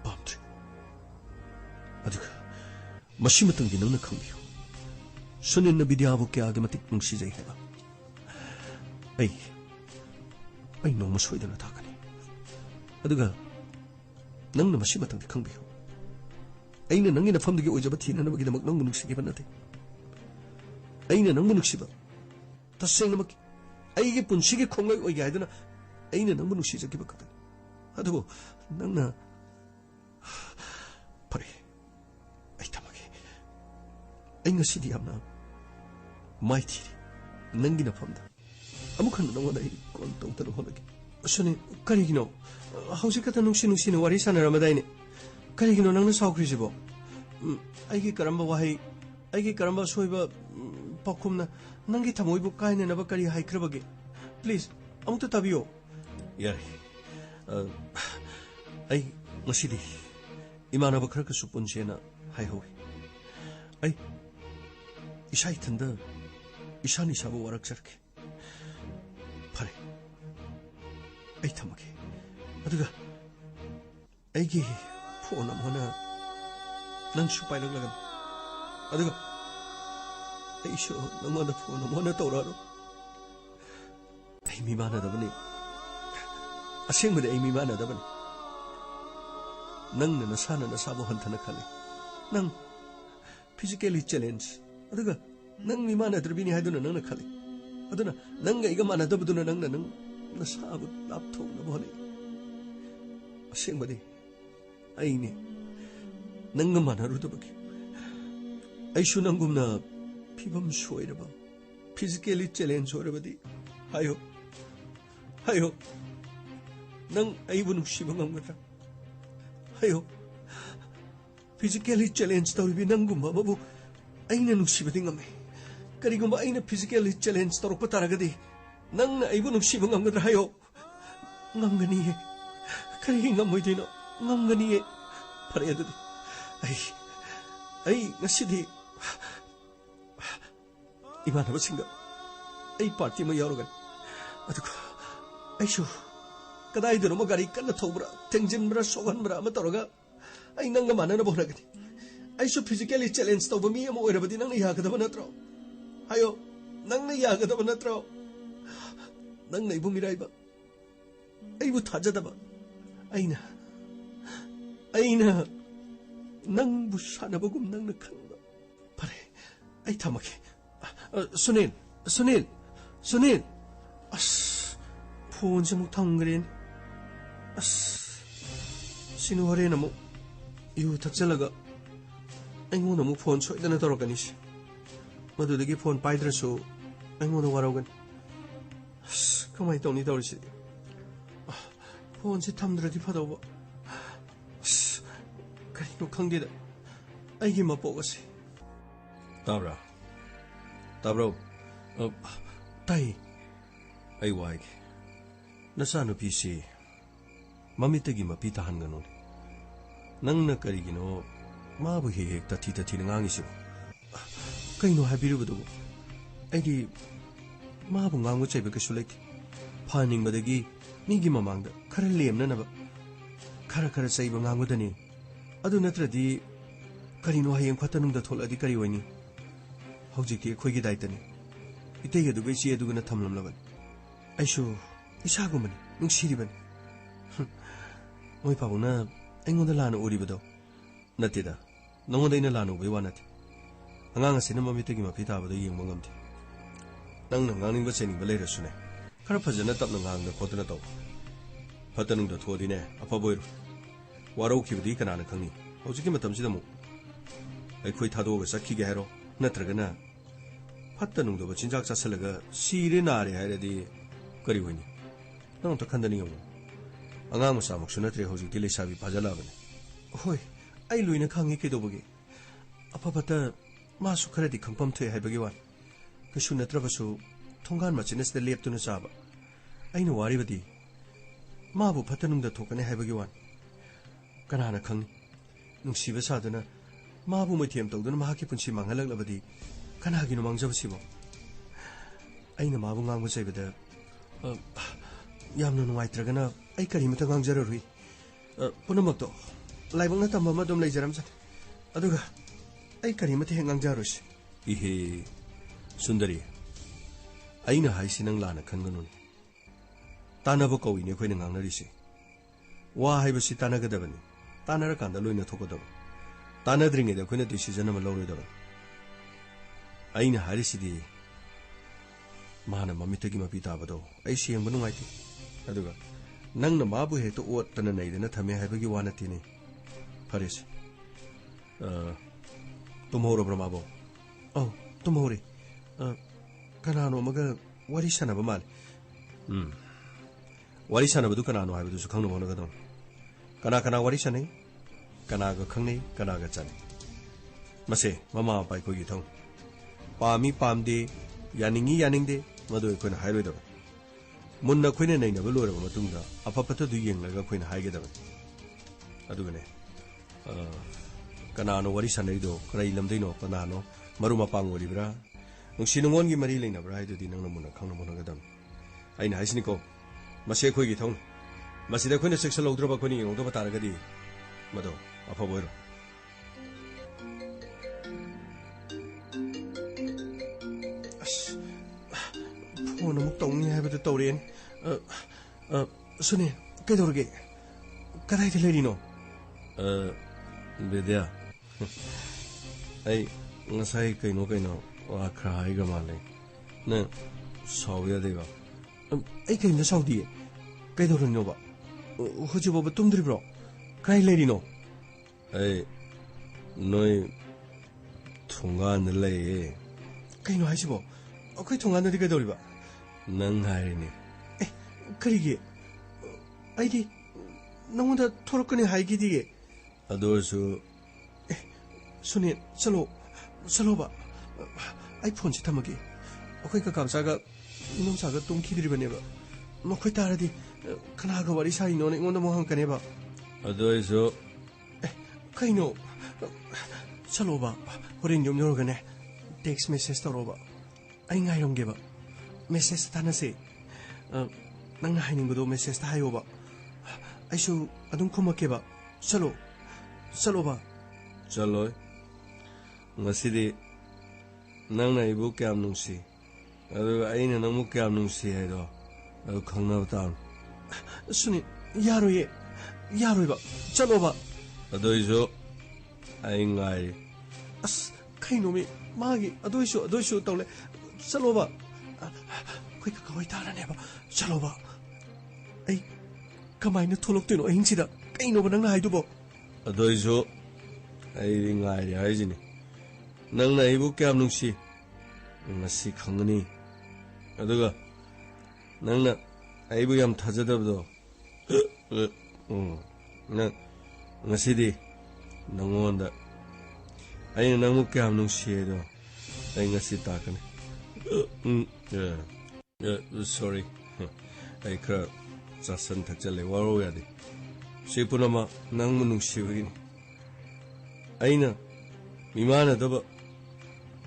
pamtre aduka masimatang gi nangna khangbiyo sunin na bidya bu kya ge matik nungsi jai heba ai no masoidana thakani aduga nangna masimatang khangbiyo aina nangi na famdagi oijaba thina na bagi damak nang munuk sigi banate aina nang munuk siba taseng namak ai ge punsi ge khongai oi ga idana aina nang munuk sigi ba kata ꯑꯗꯨꯕꯨ ꯅꯪꯅ ꯐꯔꯦ ꯑꯩ ꯊꯝꯃꯒꯦ ꯑꯩ ꯉꯁꯤꯗꯤ ꯌꯥꯝꯅ ꯃꯥꯏꯊꯤꯔꯤ ꯅꯪꯒꯤ ꯅꯐꯝꯗ ꯑꯃꯨꯛ ꯍꯟꯅ ꯅꯉꯣꯟꯗ ꯑꯩ ꯀꯣꯜ ꯇꯧꯗꯅ ꯍꯣꯠꯅꯒꯦ ꯁꯨꯅꯤꯜ ꯀꯔꯤꯒꯤꯅꯣ ꯍꯧꯖꯤꯛ ꯈꯛꯇ ꯅꯨꯡꯁꯤꯅ ꯋꯥꯔꯤ ꯁꯥꯟꯅꯔꯝꯃꯗꯥꯏꯅꯦ ꯀꯔꯤꯒꯤꯅꯣ ꯅꯪꯅ ꯁꯥꯎꯈ꯭ꯔꯤꯁꯤꯕꯣ ꯑꯩꯒꯤ ꯀꯔꯝꯕ ꯋꯥꯍꯩ ꯑꯩꯒꯤ ꯀꯔꯝꯕ ꯑꯁꯣꯏꯕ ꯄꯥꯎꯈꯨꯝꯅ ꯅꯪꯒꯤ ꯊꯃꯣꯏꯕꯨ ꯀꯥꯏꯅꯅꯕ ꯀꯔꯤ ꯍꯥꯏꯈ꯭ꯔꯕꯒꯦ ꯄ꯭ꯂꯤꯖ ꯑꯃꯨꯛꯇ ꯇꯥꯕꯤꯌꯣ ꯌꯥꯔꯦ ꯑꯩ ꯉꯁꯤꯗꯤ 이만하고 그렇게수 본시에나 하이호이 아이 이샤이 텐데 이샤니 샤보 와락저렇게 파래 아이 타마게 어디가 아이기 포남 하나 난 슈파이럭라간 어디가 아이쇼 너무나 포남 하나 떠오라로 아이 미만하다 보니 아생무대 아이 미만하다 보니 ꯅꯪꯅ ꯅꯁꯥꯅ ꯅꯁꯥꯕꯨ ꯍꯟꯊꯅ ꯈꯜꯂꯤ ꯅꯪ ꯐꯤꯖꯤꯀꯦꯜꯂꯤ ꯆꯦꯂꯦꯟꯖ ꯑꯗꯨꯒ ꯅꯪ ꯃꯤꯃꯥꯟꯅꯗ꯭ꯔꯕꯤꯅꯤ ꯍꯥꯏꯗꯨꯅ ꯅꯪꯅ ꯈꯜꯂꯤ ꯑꯗꯨꯅ ꯅꯪꯒ ꯑꯩꯒ ꯃꯥꯟꯅꯗꯕꯗꯨꯅ ꯅꯪꯅ ꯅꯁꯥꯕꯨ ꯂꯥꯞꯊꯣꯛꯅꯕ ꯍꯣꯠꯅꯩ ꯑꯁꯦꯡꯕꯗꯤ ꯑꯩꯅꯦ ꯅꯪꯒ ꯃꯥꯟꯅꯔꯨꯗꯕꯒꯤ ꯑꯩꯁꯨ ꯅꯪꯒꯨꯝꯅ ꯐꯤꯕꯝ ꯁꯣꯏꯔꯕ ꯐꯤꯖꯤꯀꯦꯜꯂꯤ ꯆꯦꯂꯦꯟꯖ ꯑꯣꯏꯔꯕꯗꯤ ꯍꯥꯏꯌꯣ ꯍꯥꯏꯌꯣ ꯅꯪ ꯑꯩꯕꯨ ꯅꯨꯡꯁꯤꯕ ꯉꯝꯒꯗ꯭ꯔꯥ 하요 피지컬리 챌린지 떠올비 낭구마 뭐부 아이는 눅시버딩 감매 그리고 뭐 아이는 피지컬리 챌린지 떠올고 따라가디 낭나 아이부 눅시버 감거들 하요 남가니에 그리 감모이디노 남가니에 파래야도디 아이 나시디 이만하고 생각 아이 파티 뭐 여러간 아두고 아이쇼 그다이들은 뭐 가리 끝나 토브라 땡진브라 소간브라 아마 떨어가 아이 낭가 만나나 보라가니 아이쇼 피지컬리 챌린지 떠보 미에 뭐 이러버디 낭나 야가다바 나트로 하요 낭나 야가다바 나트로 낭나 이부 미라이바 아이부 타자다바 아이나 낭부 사나보금 낭나 칸바 파래 아이 타마게 수닐 아스 폰지 못 탕그린 sinu horena mo yu thakchalaga aingona mo phone soidana torokani si madudagi phone paidrasu aingona warogan kamai tawni tawrisi phone si thamdradi phadawba karino khangdeda aigi mapogasi tabra tai ai waige nasanu pisi ꯃꯃꯤꯠꯇꯒꯤ ꯃꯄꯤ ꯇꯥꯍꯟꯒꯅꯨꯅꯦ ꯅꯪꯅ ꯀꯔꯤꯒꯤꯅꯣ ꯃꯥꯕꯨ ꯍꯦꯛ ꯇꯊꯤ ꯉꯥꯡꯉꯤꯁꯤꯕꯨ ꯀꯩꯅꯣ ꯍꯥꯏꯕꯤꯔꯨꯕꯗꯨꯕꯨ ꯑꯩꯗꯤ ꯃꯥꯕꯨ ꯉꯥꯡꯕ ꯆꯩꯕ ꯀꯩꯁꯨ ꯂꯩꯇꯦ ꯐꯍꯟꯅꯤꯡꯕꯗꯒꯤ ꯃꯤꯒꯤ ꯃꯃꯥꯡꯗ ꯈꯔ ꯂꯦꯝꯅꯅꯕ ꯈꯔ ꯆꯩꯕ ꯉꯥꯡꯕꯗꯅꯤ ꯑꯗꯨ ꯅꯠꯇ꯭ꯔꯗꯤ ꯀꯔꯤꯅꯣ ꯍꯌꯦꯡ ꯐꯠꯇꯅꯨꯡꯗ ꯊꯣꯛꯂꯛꯑꯗꯤ ꯀꯔꯤ ꯑꯣꯏꯅꯤ ꯍꯧꯖꯤꯛꯇꯤ ꯑꯩꯈꯣꯏꯒꯤ ꯗꯥꯏꯇꯅꯤ ꯏꯇꯩ ꯑꯗꯨꯒ ꯏꯆꯦ ꯑꯗꯨꯒꯅ ꯊꯝꯂꯝꯂꯕꯅꯤ ꯑꯩꯁꯨ ꯏꯁꯥꯒꯨꯝꯕꯅꯤ ꯅꯨꯡꯁꯤꯔꯤꯕꯅꯤ ꯃꯣꯏ ꯄꯥꯕꯨꯡꯅ ꯑꯩꯉꯣꯟꯗ ꯂꯥꯟꯅ ꯎꯔꯤꯕꯗꯣ ꯅꯠꯇꯦꯗ ꯅꯉꯣꯟꯗ ꯑꯩꯅ ꯂꯥꯟꯅ ꯎꯕꯩ ꯋꯥ ꯅꯠꯇꯦ ꯑꯉꯥꯡ ꯑꯁꯤꯅ ꯃꯃꯤꯠꯇꯒꯤ ꯃꯄꯤ ꯇꯥꯕꯗꯣ ꯌꯦꯡꯕ ꯉꯝꯗꯦ ꯅꯪꯅ ꯉꯥꯡꯅꯤꯡꯕ ꯆꯩꯅꯤꯡꯕ ꯂꯩꯔꯁꯨꯅꯦ ꯈꯔ ꯐꯖꯅ ꯇꯞꯅ ꯉꯥꯡꯗꯅ ꯈꯣꯠꯇꯅ ꯇꯧ ꯐꯠꯇꯅꯨꯡꯗ ꯊꯣꯛꯑꯗꯤꯅꯦ ꯑꯐꯕ ꯑꯣꯏꯔꯣ ꯋꯥꯔꯧꯈꯤꯕꯗꯤ ꯀꯅꯥꯅ ꯈꯪꯅꯤ ꯍꯧꯖꯤꯛꯀꯤ ꯃꯇꯝꯁꯤꯗ ꯑꯃꯨꯛ ꯑꯩꯈꯣꯏ ꯊꯥꯗꯣꯛꯑꯒ ꯆꯠꯈꯤꯒꯦ ꯍꯥꯏꯔꯣ ꯅꯠꯇ꯭ꯔꯒꯅ ꯐꯠꯇꯅꯨꯡꯗꯕ ꯆꯤꯟꯖꯥꯛ ꯆꯥꯁꯤꯜꯂꯒ ꯁꯤꯔꯦ ꯅꯥꯔꯦ ꯍꯥꯏꯔꯗꯤ ꯀꯔꯤ ꯑꯣꯏꯅꯤ ꯅꯪ ꯑꯝꯇ ꯈꯟꯗꯅ ꯌꯦꯡꯉꯨ ꯑꯉꯥꯡ ꯃꯆꯥꯃꯛꯁꯨ ꯅꯠꯇ꯭ꯔꯦ ꯍꯧꯖꯤꯛꯇꯤ ꯂꯩꯁꯥꯕꯤ ꯐꯥꯖꯜꯂꯛꯑꯕꯅꯤ ꯍꯣꯏ ꯑꯩ ꯂꯣꯏꯅ ꯈꯪꯉꯤ ꯀꯩꯗꯧꯕꯒꯦ ꯑꯐ ꯐꯠꯇ ꯃꯥꯁꯨ ꯈꯔꯗꯤ ꯈꯪꯐꯝ ꯊꯣꯛꯑꯦ ꯍꯥꯏꯕꯒꯤ ꯋꯥꯅꯤ ꯀꯩꯁꯨ ꯅꯠꯇ꯭ꯔꯕꯁꯨ ꯊꯣꯡꯒꯥꯟ ꯃꯆꯤꯟ ꯑꯁꯤꯗ ꯂꯦꯞꯇꯨꯅ ꯆꯥꯕ ꯑꯩꯅ ꯋꯥꯔꯤꯕꯗꯤ ꯃꯥꯕꯨ ꯐꯠꯇꯅꯨꯡꯗ ꯊꯣꯛꯀꯅꯤ ꯍꯥꯏꯕꯒꯤ ꯋꯥꯅꯤ ꯀꯅꯥꯅ ꯈꯪꯅꯤ ꯅꯨꯡꯁꯤꯕ ꯁꯥꯗꯨꯅ ꯃꯥꯕꯨ ꯃꯩꯊꯦꯝ ꯇꯧꯗꯨꯅ ꯃꯍꯥꯛꯀꯤ ꯄꯨꯟꯁꯤ ꯃꯥꯡꯍꯜꯂꯛꯂꯕꯗꯤ ꯀꯅꯥꯒꯤꯅꯣ ꯃꯥꯡꯖꯕꯁꯤꯕꯣ ꯑꯩꯅ ꯃꯥꯕꯨ ꯉꯥꯡꯕ ꯆꯩꯕꯗ ꯌꯥꯝꯅ ꯅꯨꯡꯉꯥꯏꯇ꯭ꯔꯒꯅ ꯑꯩ ꯀꯔꯤꯃꯇ ꯉꯥꯡꯖꯔꯔꯣꯏ ꯄꯨꯝꯅꯃꯛꯇꯣ ꯂꯥꯏꯕꯛꯅ ꯇꯝꯕ ꯑꯃ ꯑꯗꯨꯝ ꯂꯩꯖꯔꯝꯖꯅꯤ ꯑꯗꯨꯒ ꯑꯩ ꯀꯔꯤꯃꯇ ꯍꯦꯛ ꯉꯥꯡꯖꯔꯣꯏꯁꯤ 이해 순다리 아이나 하이시 năng 라나 큰거는 따나버 거위니 거이는 낭나리시 와 하이버시 따나거다버니 따나라 간다 로이나 토거다버 따나드링에다 거이나 디시전을 러로이다버 아이나 하리시디 마나 맘미터기마 비다버도 아이시 행보 누가이티 아두가 ꯅꯪꯅ ꯃꯥꯕꯨ ꯍꯦꯛꯇ ꯑꯣꯠꯇꯅ ꯅꯩꯗꯅ ꯊꯝꯃꯦ ꯍꯥꯏꯕꯒꯤ ꯋꯥ ꯅꯠꯇꯦꯅꯦ ꯐꯔꯦꯁꯦ ꯇꯨꯝꯍꯧꯔꯕ꯭ꯔꯥ ꯃꯥꯕꯣ ꯑꯧ ꯇꯨꯝꯍꯧꯔꯦ ꯀꯅꯥꯅꯣ ꯑꯃꯒ ꯋꯥꯔꯤ ꯁꯥꯟꯅꯕ ꯃꯥꯜꯂꯦ ꯋꯥꯔꯤ ꯁꯥꯟꯅꯕꯗꯨ ꯀꯅꯥꯅꯣ ꯍꯥꯏꯕꯗꯨꯁꯨ ꯈꯪꯅꯕ ꯍꯣꯠꯅꯒꯗꯧꯅꯤ ꯀꯅꯥ ꯋꯥꯔꯤ ꯁꯥꯟꯅꯩ ꯀꯅꯥꯒ ꯈꯪꯅꯩ ꯀꯅꯥꯒ ꯆꯥꯟꯅꯩ ꯃꯁꯦ ꯃꯃꯥ ꯃꯄꯥ ꯑꯩꯈꯣꯏꯒꯤ ꯊꯧ ꯄꯥꯝꯃꯤ ꯄꯥꯝꯗꯦ ꯌꯥꯅꯤꯡꯉꯤ ꯌꯥꯅꯤꯡꯗꯦ ꯃꯗꯨ ꯑꯩꯈꯣꯏꯅ ꯍꯥꯏꯔꯣꯏꯗꯕꯅꯤ ꯃꯨꯟꯅ ꯑꯩꯈꯣꯏꯅ ꯅꯩꯅꯕ ꯂꯣꯏꯔꯕ ꯃꯇꯨꯡꯗ ꯑꯐ ꯐꯠꯇꯗꯨ ꯌꯦꯡꯂꯒ ꯑꯩꯈꯣꯏꯅ ꯍꯥꯏꯒꯗꯕꯅꯤ ꯑꯗꯨꯒꯅꯦ ꯀꯅꯥꯅꯣ ꯋꯥꯔꯤ ꯁꯥꯟꯅꯔꯤꯗꯣ ꯀꯔꯤ ꯂꯝꯗꯩꯅꯣ ꯀꯅꯥꯅꯣ ꯃꯔꯨꯞ ꯃꯄꯥꯡ ꯑꯣꯏꯔꯤꯕ꯭ꯔꯥ ꯅꯨꯡꯁꯤ ꯅꯨꯡꯉꯣꯟꯒꯤ ꯃꯔꯤ ꯂꯩꯅꯕ꯭ꯔꯥ ꯍꯥꯏꯗꯨꯗꯤ ꯅꯪꯅ ꯃꯨꯟꯅ ꯈꯪꯅꯕ ꯍꯣꯠꯅꯒꯗꯕꯅꯤ ꯑꯩꯅ ꯍꯥꯏꯁꯤꯅꯤꯀꯣ ꯃꯁꯤ ꯑꯩꯈꯣꯏꯒꯤ ꯊꯧꯅꯤ ꯃꯁꯤꯗ ꯑꯩꯈꯣꯏꯅ ꯆꯦꯛꯁꯤꯜꯍꯧꯗ꯭ꯔꯕ ꯑꯩꯈꯣꯏꯅ ꯌꯦꯡꯍꯧꯗꯕ ꯇꯥꯔꯒꯗꯤ ꯃꯗꯣ ꯑꯐꯕ ꯑꯣꯏꯔꯣ ꯑꯁ ꯐꯣꯟ ꯑꯃꯨꯛ ꯇꯧꯅꯤ ꯍꯥꯏꯕꯗꯨ ꯇꯧꯔꯦꯅꯦ ꯁꯨꯅꯦ ꯀꯩꯗꯧꯔꯒꯦ ꯀꯗꯥꯏꯗ ꯂꯩꯔꯤꯅꯣ ꯕꯤꯗ꯭ꯌꯥ ꯑꯩ ꯉꯁꯥꯏ ꯀꯩꯅꯣ ꯋꯥ ꯈꯔ ꯍꯥꯏꯈ꯭ꯔ ꯃꯥꯜꯂꯦ ꯅꯪ ꯁꯥꯎ ꯌꯥꯗꯦꯕ ꯑꯩ ꯀꯔꯤꯝꯇ ꯁꯥꯎꯗꯤꯌꯦ ꯀꯩꯗꯧꯔꯤꯅꯣꯕ ꯍꯧꯖꯤꯛꯐꯥꯎꯕ ꯇꯨꯝꯗ꯭ꯔꯤꯕ꯭ꯔꯣ ꯀꯗꯥꯏ ꯂꯩꯔꯤꯅꯣ ꯑꯩ ꯅꯣꯏ ꯊꯣꯡꯒꯥꯟꯗ ꯂꯩꯌꯦ ꯀꯩꯅꯣ ꯍꯥꯏꯁꯤꯕꯣ ꯑꯩꯈꯣꯏ ꯊꯣꯡꯒꯥꯟꯗꯗꯤ ꯀꯩꯗꯧꯔꯤꯕ ꯅꯪ ꯍꯥꯏꯔꯤꯅꯦ ꯀꯔꯤꯒꯤ ꯑꯩꯗꯤ ꯅꯪꯉꯣꯟꯗ ꯊꯣꯔꯛꯀꯅꯤ ꯍꯥꯏꯈꯤꯗꯤꯌꯦ ꯑꯗꯨ ꯑꯣꯏꯔꯁꯨ ꯁꯨꯅꯦ ꯆꯠꯂꯣꯕ ꯑꯩ ꯐꯣꯟꯁꯤ ꯊꯝꯃꯒꯦ ꯑꯩꯈꯣꯏ ꯀꯀꯥ ꯃꯆꯥꯒ ꯏꯅꯣꯝꯆꯥꯒ ꯇꯨꯝꯈꯤꯗ꯭ꯔꯤꯕꯅꯦꯕ ꯃꯈꯣꯏ ꯇꯥꯔꯗꯤ ꯀꯅꯥꯒ ꯋꯥꯔꯤ ꯁꯥꯔꯤꯅꯣꯅ ꯑꯩꯉꯣꯟꯗ ꯑꯃꯨꯛ ꯍꯪꯀꯅꯦꯕ ꯑꯗꯨ ꯑꯣꯏꯔꯁꯨ ꯀꯩꯅꯣ ꯆꯠꯂꯣꯕ ꯍꯣꯔꯦꯟ ꯌꯨꯝ ꯌꯧꯔꯒꯅꯦ ꯇꯦꯛꯁ ꯃꯦꯁꯦꯖ ꯇꯧꯔꯣꯕ ꯑꯩ ꯉꯥꯏꯔꯝꯒꯦꯕ ꯃꯦꯁꯦꯖꯇ ꯊꯥꯅꯁꯦ ꯅꯪꯅ ꯍꯥꯏꯅꯤꯡꯕꯗꯣ ꯃꯦꯁꯦꯖꯇ ꯍꯥꯏꯌꯣꯕ ꯑꯩꯁꯨ ꯑꯗꯨꯝ ꯈꯨꯝꯃꯛꯀꯦꯕ ꯆꯠꯂꯣꯕ ꯆꯠꯂꯣꯏ ꯉꯁꯤꯗꯤ ꯅꯪꯅ ꯑꯩꯕꯨ ꯀꯌꯥꯝ ꯅꯨꯡꯁꯤ ꯑꯗꯨꯒ ꯑꯩꯅ ꯅꯪꯕꯨ ꯀꯌꯥꯝ ꯅꯨꯡꯁꯤ ꯍꯥꯏꯗꯣ ꯑꯗꯨ ꯈꯪꯅꯕ ꯇꯥꯕꯅꯤ ꯁꯨꯅꯤ ꯌꯥꯔꯣꯏꯕ ꯆꯠꯂꯣꯕ ꯑꯗꯨꯏꯁꯨ ꯑꯩ ꯉꯥꯏꯔꯤ ꯑꯁ ꯀꯩꯅꯣꯃꯤ ꯃꯥꯒꯤ ꯑꯗꯨꯏꯁꯨ ꯇꯧꯂꯦ ꯆꯠꯂꯣꯕ ꯑꯩꯈꯣꯏ ꯀꯀꯥ ꯍꯣꯏ ꯇꯥꯔꯅꯦꯕ ꯆꯠꯂꯣꯕ ꯑꯩ ꯀꯃꯥꯏꯅ ꯊꯣꯛꯂꯛꯇꯣꯏꯅꯣ ꯑꯍꯤꯡꯁꯤꯗ ꯀꯩꯅꯣꯕ ꯅꯪꯅ ꯍꯥꯏꯗꯨꯕꯣ ꯑꯗꯨꯏꯁꯨ ꯑꯩꯗꯤ ꯉꯥꯏꯔꯤ ꯍꯥꯏꯁꯤꯅꯤ ꯅꯪꯅ ꯑꯩꯕꯨ ꯀꯌꯥꯝ ꯅꯨꯡꯁꯤ ꯉꯁꯤ ꯈꯪꯒꯅꯤ ꯑꯗꯨꯒ ꯅꯪꯅ ꯑꯩꯕꯨ ꯌꯥꯝ ꯊꯥꯖꯗꯕꯗꯣ ꯅꯪ ꯉꯁꯤꯗꯤ ꯅꯪꯉꯣꯟꯗ ꯑꯩꯅ ꯅꯪꯕꯨ ꯀꯌꯥꯝ ꯅꯨꯡꯁꯤ ꯍꯥꯏꯗꯣ ꯑꯩ ꯉꯁꯤ ꯇꯥꯛꯀꯅꯤ ꯁꯣꯔꯤ ꯑꯩ ꯈꯔ ꯆꯥꯁꯟ ꯊꯛꯆꯜꯂꯦ ꯋꯥꯔꯧ ꯌꯥꯗꯦ ꯁꯤ ꯄꯨꯝꯅꯃꯛ ꯅꯪꯕꯨ ꯅꯨꯡꯁꯤꯕꯒꯤꯅꯤ ꯑꯩꯅ ꯃꯤꯃꯥꯟꯅꯗꯕ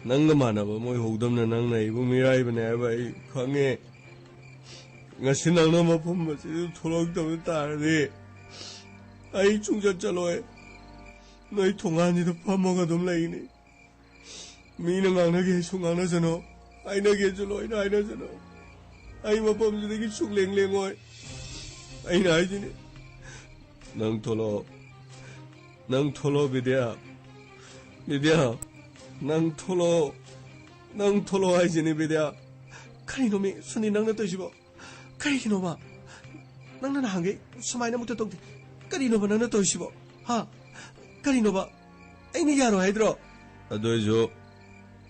ꯅꯪꯒ ꯃꯥꯟꯅꯕ ꯑꯃ ꯑꯣꯏꯍꯧꯗꯕꯅ ꯅꯪꯅ ꯑꯩꯕꯨ ꯃꯤꯔꯥꯏꯕꯅꯦ ꯍꯥꯏꯕ ꯑꯩ ꯈꯪꯉꯦ ꯉꯁꯤ ꯅꯪꯅ ꯃꯐꯝ ꯑꯁꯤꯗ ꯊꯣꯛꯂꯛꯇꯕ ꯇꯥꯔꯗꯤ ꯑꯩ ꯁꯨꯡꯆꯠ ꯆꯠꯂꯣꯏ ꯅꯣꯏ ꯊꯣꯡꯒꯥꯟꯁꯤꯗ ꯐꯝꯃꯒ ꯑꯗꯨꯝ ꯂꯩꯅꯤ ꯃꯤꯅ ꯉꯥꯡꯅꯒꯦꯁꯨ ꯉꯥꯡꯅꯖꯅꯣ ꯍꯥꯏꯅꯒꯦꯁꯨ ꯂꯣꯏꯅ ꯍꯥꯏꯅꯖꯅꯣ ꯑꯩ ꯃꯐꯝꯁꯤꯗꯒꯤ ꯁꯨꯛꯂꯦꯡ ꯂꯦꯡꯉꯣꯏ ꯑꯩꯅ ꯍꯥꯏꯁꯤꯅꯤ ꯅꯪ ꯊꯣꯛꯂꯛꯑꯣ ꯕꯤꯗ꯭ꯌꯥ ꯅꯪ ꯊꯣꯛꯂꯛꯑꯣ ꯍꯥꯏꯁꯤꯅꯤ ꯕꯤꯗ꯭ꯌꯥ ꯀꯔꯤꯅꯣꯃꯤ ꯁꯨꯅꯤ ꯅꯪꯅ ꯇꯧꯏꯁꯤꯕꯣ ꯀꯔꯤꯒꯤꯅꯣꯕ ꯅꯪꯅ ꯅꯍꯥꯟꯒꯩ ꯁꯨꯃꯥꯏꯅ ꯑꯃꯨꯛꯇ ꯇꯧꯗꯦ ꯀꯔꯤꯅꯣꯕ ꯅꯪꯅ ꯇꯧꯏꯁꯤꯕꯣ ꯀꯔꯤꯅꯣꯕ ꯑꯩꯅ ꯌꯥꯔꯣꯏ ꯍꯥꯏꯗ꯭ꯔꯣ ꯑꯗꯨꯏꯁꯨ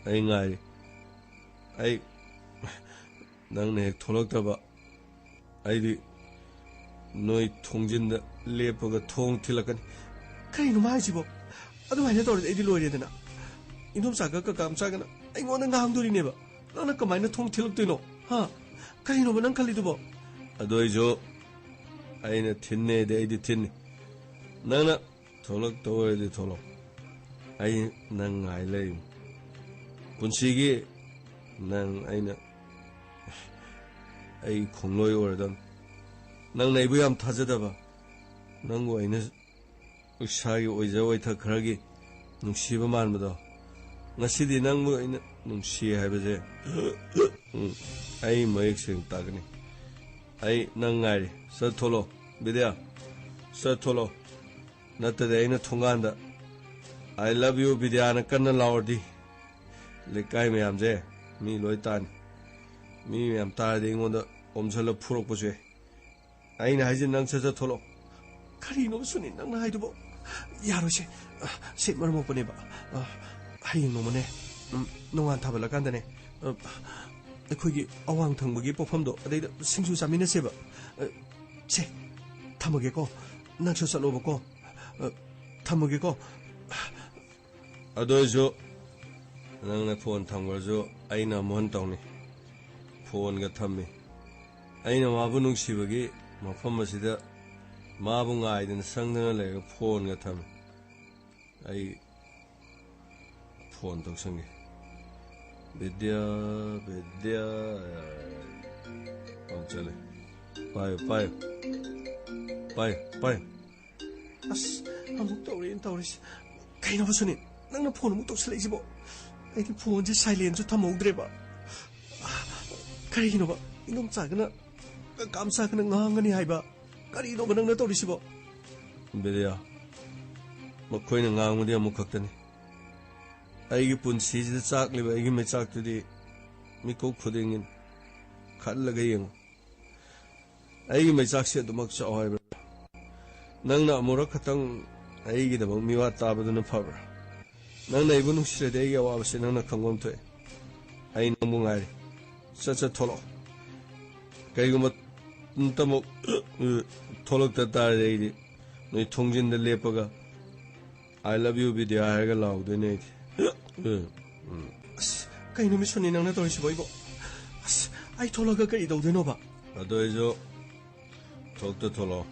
ꯑꯩ ꯉꯥꯏꯔꯤ ꯑꯩ ꯅꯪꯅ ꯍꯦꯛ ꯊꯣꯛꯂꯛꯇꯕ ꯑꯩꯗꯤ ꯅꯣꯏ ꯊꯣꯡꯖꯤꯟꯗ ꯂꯦꯞꯄꯒ ꯊꯣꯡ ꯊꯤꯜꯂꯛꯀꯅꯤ ꯀꯔꯤꯅꯣ ꯍꯥꯏꯁꯤꯕꯣ ꯑꯗꯨꯃꯥꯏꯅ ꯇꯧꯔꯗꯤ ꯑꯩꯗꯤ ꯂꯣꯏꯔꯦꯗꯅ ꯏꯅꯣꯝꯆꯥꯒ ꯀꯀꯥ ꯃꯆꯥꯒꯅ ꯑꯩꯉꯣꯟꯗ ꯉꯥꯡꯗꯣꯔꯤꯅꯦꯕ ꯅꯪꯅ ꯀꯃꯥꯏꯅ ꯊꯣꯡ ꯊꯤꯜꯂꯛꯇꯣꯏꯅꯣ ꯀꯔꯤꯅꯣꯕ ꯅꯪ ꯈꯜꯂꯤꯗꯨꯕꯣ ꯑꯗꯨꯏꯁꯨ ꯑꯩꯅ ꯊꯤꯟꯅꯦꯗꯤ ꯑꯩꯗꯤ ꯊꯤꯟꯅꯤ ꯅꯪꯅ ꯊꯣꯛꯂꯛꯇꯧ ꯑꯣꯏꯔꯗꯤ ꯊꯣꯛꯂꯛꯑꯣ ꯑꯩ ꯅꯪ ꯉꯥꯏ ꯂꯩꯔꯤꯅꯤ ꯄꯨꯟꯁꯤꯒꯤ ꯅꯪ ꯑꯩ ꯈꯣꯡꯂꯣꯏ ꯑꯣꯏꯔꯗꯝꯅꯤ ꯅꯪꯅ ꯑꯩꯕꯨ ꯌꯥꯝ ꯊꯥꯖꯗꯕ ꯅꯪꯕꯨ ꯑꯩꯅ ꯏꯁꯥꯒꯤ ꯑꯣꯏꯖ ꯑꯣꯏꯊꯛ ꯈꯔꯒꯤ ꯅꯨꯡꯁꯤꯕ ꯃꯥꯟꯕꯗꯣ ꯉꯁꯤꯗꯤ ꯅꯪꯕꯨ ꯑꯩꯅ ꯅꯨꯡꯁꯤ ꯍꯥꯏꯕꯁꯦ ꯑꯩ ꯃꯌꯦꯛ ꯁꯦꯡꯅ ꯇꯥꯒꯅꯤ ꯑꯩ ꯅꯪ ꯉꯥꯏꯔꯤ ꯁꯠ ꯊꯣꯛꯂꯛꯑꯣ ꯕꯤꯗ꯭ꯌꯥ ꯁꯠ ꯊꯣꯛꯂꯛꯑꯣ ꯅꯠꯇ꯭ꯔꯗꯤ ꯑꯩꯅ ꯊꯣꯡꯒꯥꯟꯗ ꯑꯥꯏ ꯂꯚ ꯌꯨ ꯕꯤꯗ꯭ꯌꯥꯅ ꯀꯟꯅ ꯂꯥꯎꯔꯗꯤ ꯂꯩꯀꯥꯏ ꯃꯌꯥꯝꯁꯦ ꯃꯤ ꯂꯣꯏ ꯇꯥꯅꯤ ꯃꯤ ꯃꯌꯥꯝ ꯇꯥꯔꯗꯤ ꯑꯩꯉꯣꯟꯗ ꯑꯣꯝꯁꯜꯂ ꯐꯨꯔꯛꯄꯁꯨ ꯌꯥꯏ ꯑꯩꯅ ꯍꯥꯏꯁꯦ ꯅꯪ ꯁꯠ ꯁꯠ ꯊꯣꯛꯂꯛꯑꯣ ꯀꯔꯤꯅꯣ ꯁꯨꯅꯤ ꯅꯪꯅ ꯍꯥꯏꯗꯨꯕꯣ ꯌꯥꯔꯣꯏꯁꯦ ꯁꯤ ꯃꯔꯝ ꯃꯣꯛꯄꯅꯦꯕ ꯍꯌꯦꯡ ꯅꯣꯡꯃꯅꯦ ꯅꯣꯡꯉꯥꯟ ꯊꯥꯕꯜꯂꯀꯥꯟꯗꯅꯦ ꯑꯩꯈꯣꯏꯒꯤ ꯑꯋꯥꯡ ꯊꯪꯕꯒꯤ ꯄꯣꯛꯐꯝꯗꯣ ꯑꯗꯩꯗ ꯁꯤꯡꯖꯨ ꯆꯥꯃꯤꯟꯅꯁꯦꯕ ꯁꯦ ꯊꯝꯃꯒꯦꯀꯣ ꯅꯪꯁꯨ ꯆꯠꯂꯣꯕꯀꯣ ꯊꯝꯃꯒꯦꯀꯣ ꯑꯗꯨꯏꯁꯨ ꯅꯪꯅ ꯐꯣꯟ ꯊꯝꯈ꯭ꯔꯁꯨ ꯑꯩꯅ ꯑꯃꯨꯛ ꯍꯟ ꯇꯧꯅꯤ ꯐꯣꯟꯒ ꯊꯝꯃꯤ ꯑꯩꯅ ꯃꯥꯕꯨ ꯅꯨꯡꯁꯤꯕꯒꯤ ꯃꯐꯝ ꯑꯁꯤꯗ 마부 ngài 상등을 내가 폰 같으면 아이 폰 독성이 비디오 엉절래 봐요 아스 아무 떠오르시 가이나 버스니 낭나 폰을 못 독슬래지 뭐 아이디 폰지 사일렌트 다 먹드래봐 가리기노 봐 이놈 작으나 감사하는 ngangani 하이바 가리노 그능나 떠오르시 뭐 비디오 ꯃꯈꯣꯏꯅ ꯉꯥꯡꯕꯗꯤ ꯑꯃꯨꯛ ꯈꯛꯇꯅꯤ ꯑꯩꯒꯤ ꯄꯨꯟꯁꯤꯁꯤꯗ ꯆꯥꯛꯂꯤꯕ ꯑꯩꯒꯤ ꯃꯩꯆꯥꯛꯇꯨꯗꯤ ꯃꯤꯀꯨꯞ ꯈꯨꯗꯤꯡꯒꯤ ꯈꯜꯂꯒ ꯌꯦꯡꯉꯨ ꯑꯩꯒꯤ ꯃꯩꯆꯥꯛꯁꯤ ꯑꯗꯨꯃꯛ ꯆꯥꯎ ꯍꯥꯏꯕ꯭ꯔꯥ ꯅꯪꯅ ꯑꯃꯨꯔꯛ ꯈꯛꯇꯪ ꯑꯩꯒꯤꯗꯃꯛ ꯃꯤꯋꯥ ꯇꯥꯕꯗꯨꯅ ꯐꯕ꯭ꯔꯥ ꯅꯪꯅ ꯑꯩꯕꯨ ꯅꯨꯡꯁꯤꯔꯗꯤ ꯑꯩꯒꯤ ꯑꯋꯥꯕꯁꯤ ꯅꯪꯅ ꯈꯪꯐꯝ ꯊꯣꯛꯑꯦ ꯑꯩ ꯅꯪꯕꯨ ꯉꯥꯏꯔꯤ ꯁꯠ ꯊꯣꯛꯂꯛꯑꯣ ꯀꯩꯒꯨꯝꯕ ꯑꯃꯨꯛ ꯊꯣꯛꯂꯛꯇ ꯇꯥꯔꯗꯤ ꯑꯩꯗꯤ ꯅꯣꯏ ꯊꯣꯡꯖꯤꯟꯗ ꯂꯦꯞꯄꯒ I love you video 하여가 나오더니 그이놈이 손이 낭나 떨어지고 이거 아이 돌아가 그 이도되노 봐 너도해줘 적도 돌아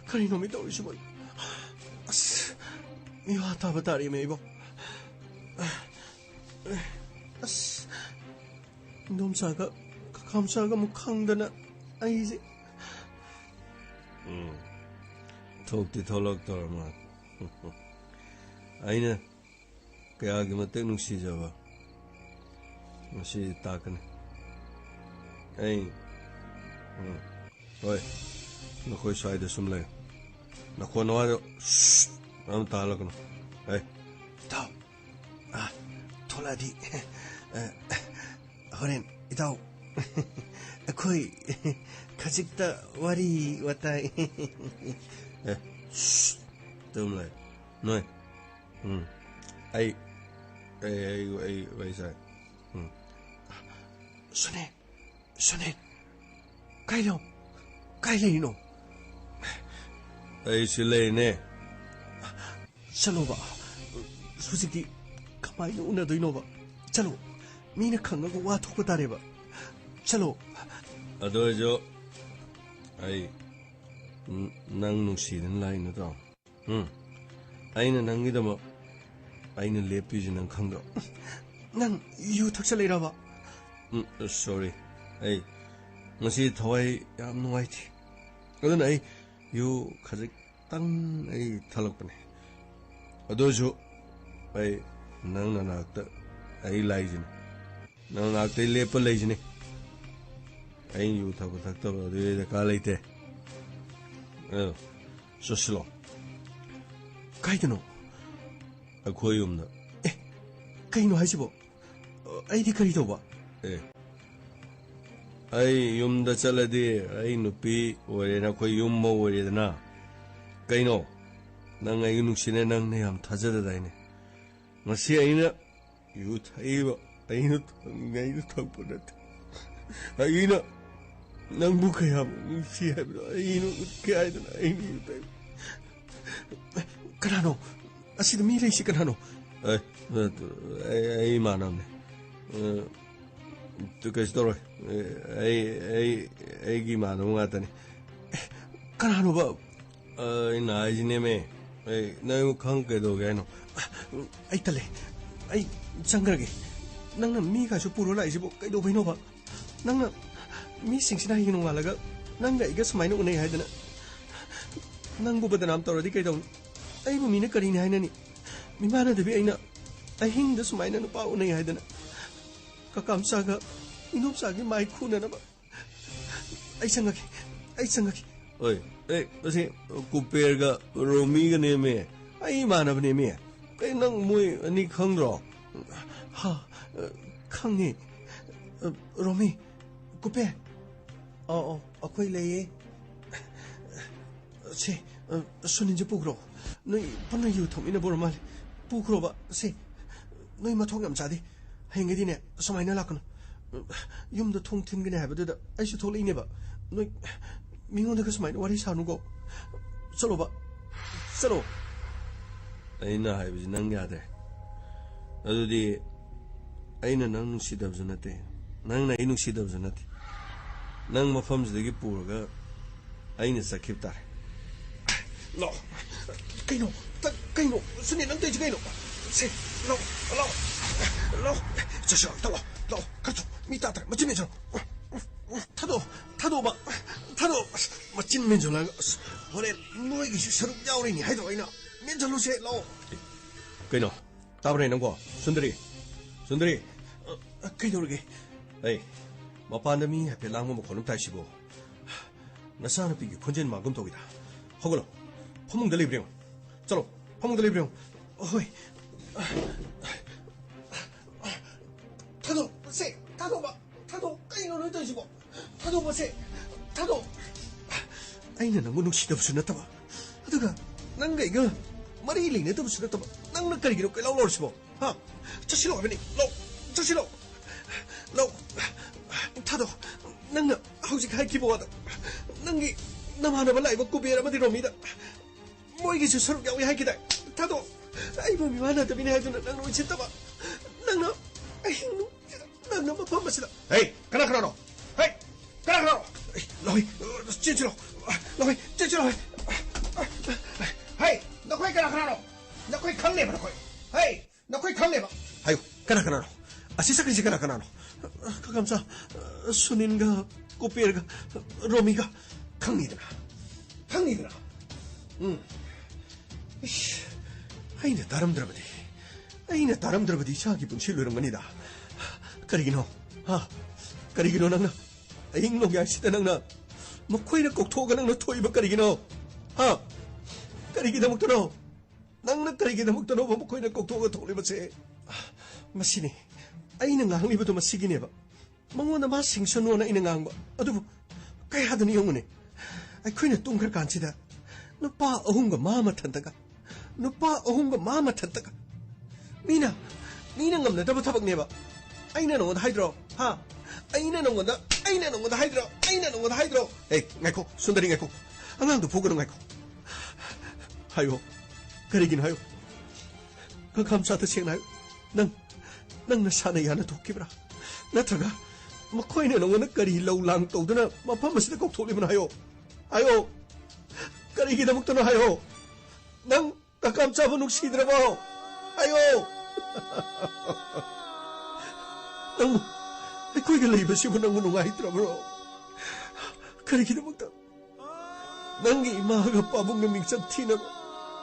그이놈이 떨어지고 이와 다바다리메 이거 놈사가 감사가 뭐 강다나 아이지 적도 돌아가더만 아이는 그야기 못해 눈시져봐 무시 따그네 에이 어이 너 거기 쏴야 돼 숨래 나 그거 놓아줘 아무 따라가노 에이 이따오 돌아디 허렌 이따오 거기 가직다 와리 왔다 에 뜸래 너희 아이 왜이사 손에 가이레이노 아이 실레이네 찰로바 솔직히 가만히 오나도 이노바 찰로 미나 강하고 와 토고 다래봐 찰로 아도저 아이 낭 농시는 라인으로 아이는 낭기도 아이는 랩비지는 강도 난 이유 탁살이라봐 sorry 에이 무시 더와이 얌 농아이티 그건 아이 유 가직 땅 아이 탈럭보네 어도주 아이 낭나 나악다 아이 라이지네 낭 나악다 랩벌 라이지네 아이 유 타고 탁다 어디에 가라이테 소슬로 가이드노 거의 없나 가이노 하시보 아이디 가리도 봐 아이 юм다 잘라디 아이 누피 오래나 거의 юм모 오래나 가이노 난 아이 누시네 난 내함 타자다이네 마시 아이나 유타이바 아이노 가이노 탁보다 아이나 난 무카야 무시하브라 아이노 가이드나 아이니 유타이 그라노 아시도 미래시 그라노 에이 마남네 두까지 돌아 에이 마놈 같다니 그라노 봐 에이 나이지네메 에이 나요 강께도 게노 에이 딸래 에이 장가게 낭나 미가서 뿌로라 이제 뭐 까이도 베노 봐 낭나 미싱시나 이노 말라가 낭가 이게 스마이노 오네 하이드나 낭부보다 남더라디 까이도 아이부 미네 거리니 하이나니 미만한데비 아이나 아hinda 수마이나 누파 오네 하이드나 까깜사가 이놈사기 마이쿠나나 봐 아이 생각해 어이 에이 어시 쿠페르가 로미가 네메 아이 마나브네메 까이 낭 무이 아니 캉드로 하 캉니 로미 쿠페 어코이 레예 세 순인지 뿌그러 너희 번나 유통이나 보러 말 뿌그러 봐세 너희 마통 남자디 행이디네 소마이나 라거나 юм도 통튼근에 해버드다 아이시 돌리네 봐 너희 민원데 그 소마이나 와리 사는 거 서로 봐 서로 아이나 하이비지 낭야데 어디 아이는 낭 누시다브즈 나테 낭나 이 누시다브즈 나테 낭 마팜즈데기 뿌르가 아이는 사킵다 너 cây nổ xuất hiện nắng tây cây nổ xe lo 저 시간 달라 가져 미따다 멋진 면전 타도 멋진 면전라 원래 너에게 서로 야오리니 하이도 아이나 면전로 로 cây nổ tao này nóng quá 순들이 cây nổ cái 에이 마파남이 앞에 랑모 고름 타시고 나사는 비기 건전 만큼 독이다 허글로 퍼몽 델리브령 चलो 퍼몽 델리브령 어이 타도 까이노는 던지고 타도 보세 타도 아이는 너무 눈치도 없이 났다봐 어디가 난가 이거 머리 일리네도 없이 났다봐 낭나 까리기로 꽤 라울라울 싶어 하 자시로 하더니 자시로 타도 낭나 하우직 할 기보하다 낭기 남 하나 발라 이거 꾸비에라 마디로미다 뭐 이게 저 서로 야위 할 기다 타도 아이고 미안하다 미네 해주는 낭나 미쳤다봐 낭나 아이고 낭나 뭐 밤마시다 에이 가라가라로 로이 찐치로 헤이 너 거기 가라가라로 너 거기 강내봐 헤이 너 거기 강내봐 아이고 가라가라로 시작하지 가라가라로 가감사 순인가 꽃비엘가 로미가 강리드나 아이네 다름 들어보디 샤기 분실로 이런 겁니다 까리기노 낭나 잉롱이 아시다 낭나 뭐 코이나 꼭 토가 낭나 토이버 까리기노 까리기다 먹더노 낭나 까리기다 먹더노 뭐 코이나 꼭 토가 토리버세 마시니 아이는 앙리부터 마시긴 해봐 멍원나 마싱선우나 이는 앙바 어두부 까이 하더니 영문에 아이 코이나 똥갈 간치다 너빠 어흥가 마마 탄다가 미나 감나 더버 타박 내봐 아이나 농어다 하이드로 아이나 농어다 하이드로 에이 ngaiko 순다리 ngaiko 안강도 보고는 ngaiko 하요 그러긴 하요 그 감사도 생나요 낭나 사나이 하나 도끼브라 나타가 뭐 코이네 농어나 까리 러우랑 떠우드나 뭐 밤마시다 꼭 돌리면 하요 까리기다 먹더나 하요 낭 깜짝은 눅시더라고 아요 낭 코이가 레이버시고 낭은 농아이더라고 까리기다 먹다 낭기 이마가 빠봉는 믹션 티나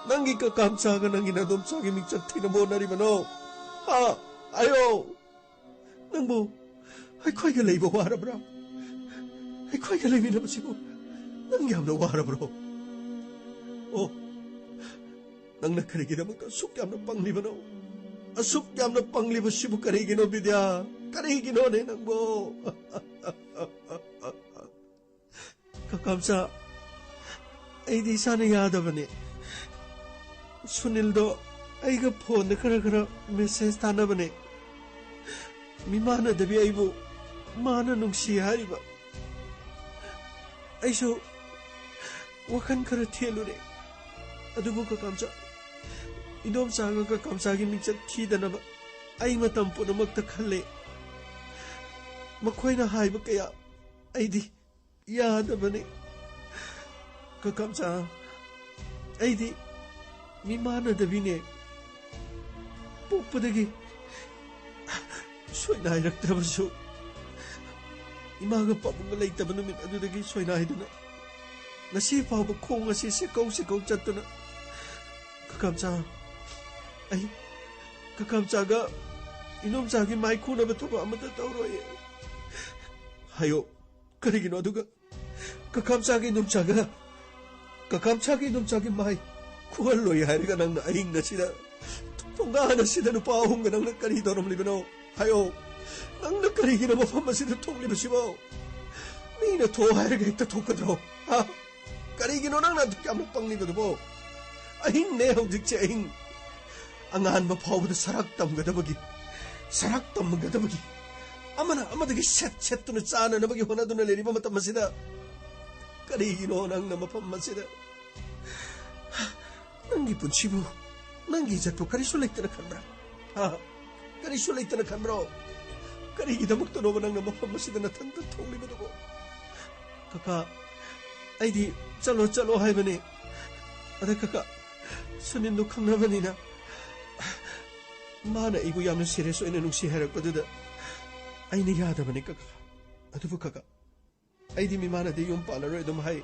낭기 까 깜짝은 낭기나 놈짝이 믹션 티나 뭐 나리면어 아요 낭뭐 코이가 레이버고 알아보라 코이가 레이비나 보시고 낭기 함라고 알아보라 낭나 까리기다 먹다 숙ям나 빵리버노 숙ям나 빵리버 시부 까리기노 비디야 까리기노 내 낭보 감사 에이디 사는 야다버니 순일도 아이가 폰에 그라 메시지 타나버니 미마나 데비 아이부 마나 농시 하리바 아이쇼 와칸 그라 티엘루레 adubu ka kamsa idom sanga ka kamsa gi mingchat thidana ba ai matam punamak ta khalle makhoina haiba kaya aidi yada bane ka kamsa aidi mimana dabine puppadagi soina hairaktabasu imaga pabunga leitaba numit adudagi soina haiduna ngasi fauba khong asi sikau chattuna kakamcha ai kakamcha ga inom jagi mai khuna bathuba amata tawroye hayo karigino aduga kakamcha gi inom jagi mai kuhalloy hariga nang aing na sida tonga na sida no paung nang nakari dorom libano hayo nang nakarigino mo pama sida tong libasibo mina to hariga ita tokadro Karigino nang nadukam na panglibado po. Ahing ne hawdik siya ahing. Angahan mapawad sarak tamgadabagi. Sarak tamgadabagi. Amadagi set to na sana na bagi hona doon na liri pa matamasida. Karigino nang namapamasida. Nanggipon sibu. Nanggijat po karisulit na kanbra. Karisulit na kanbra. Karigida magtunawa nang namapamasida na tantatong libado po. Kaka, ay di, chalo hay ba ni? Ada kaka, sanin no kang naman ni na. Mana igo yam na sireso inanong si Herag pa duda. Ay niyada ba ni kaka? Ado po kaka, ay di mi mana di yung palaro edom hay.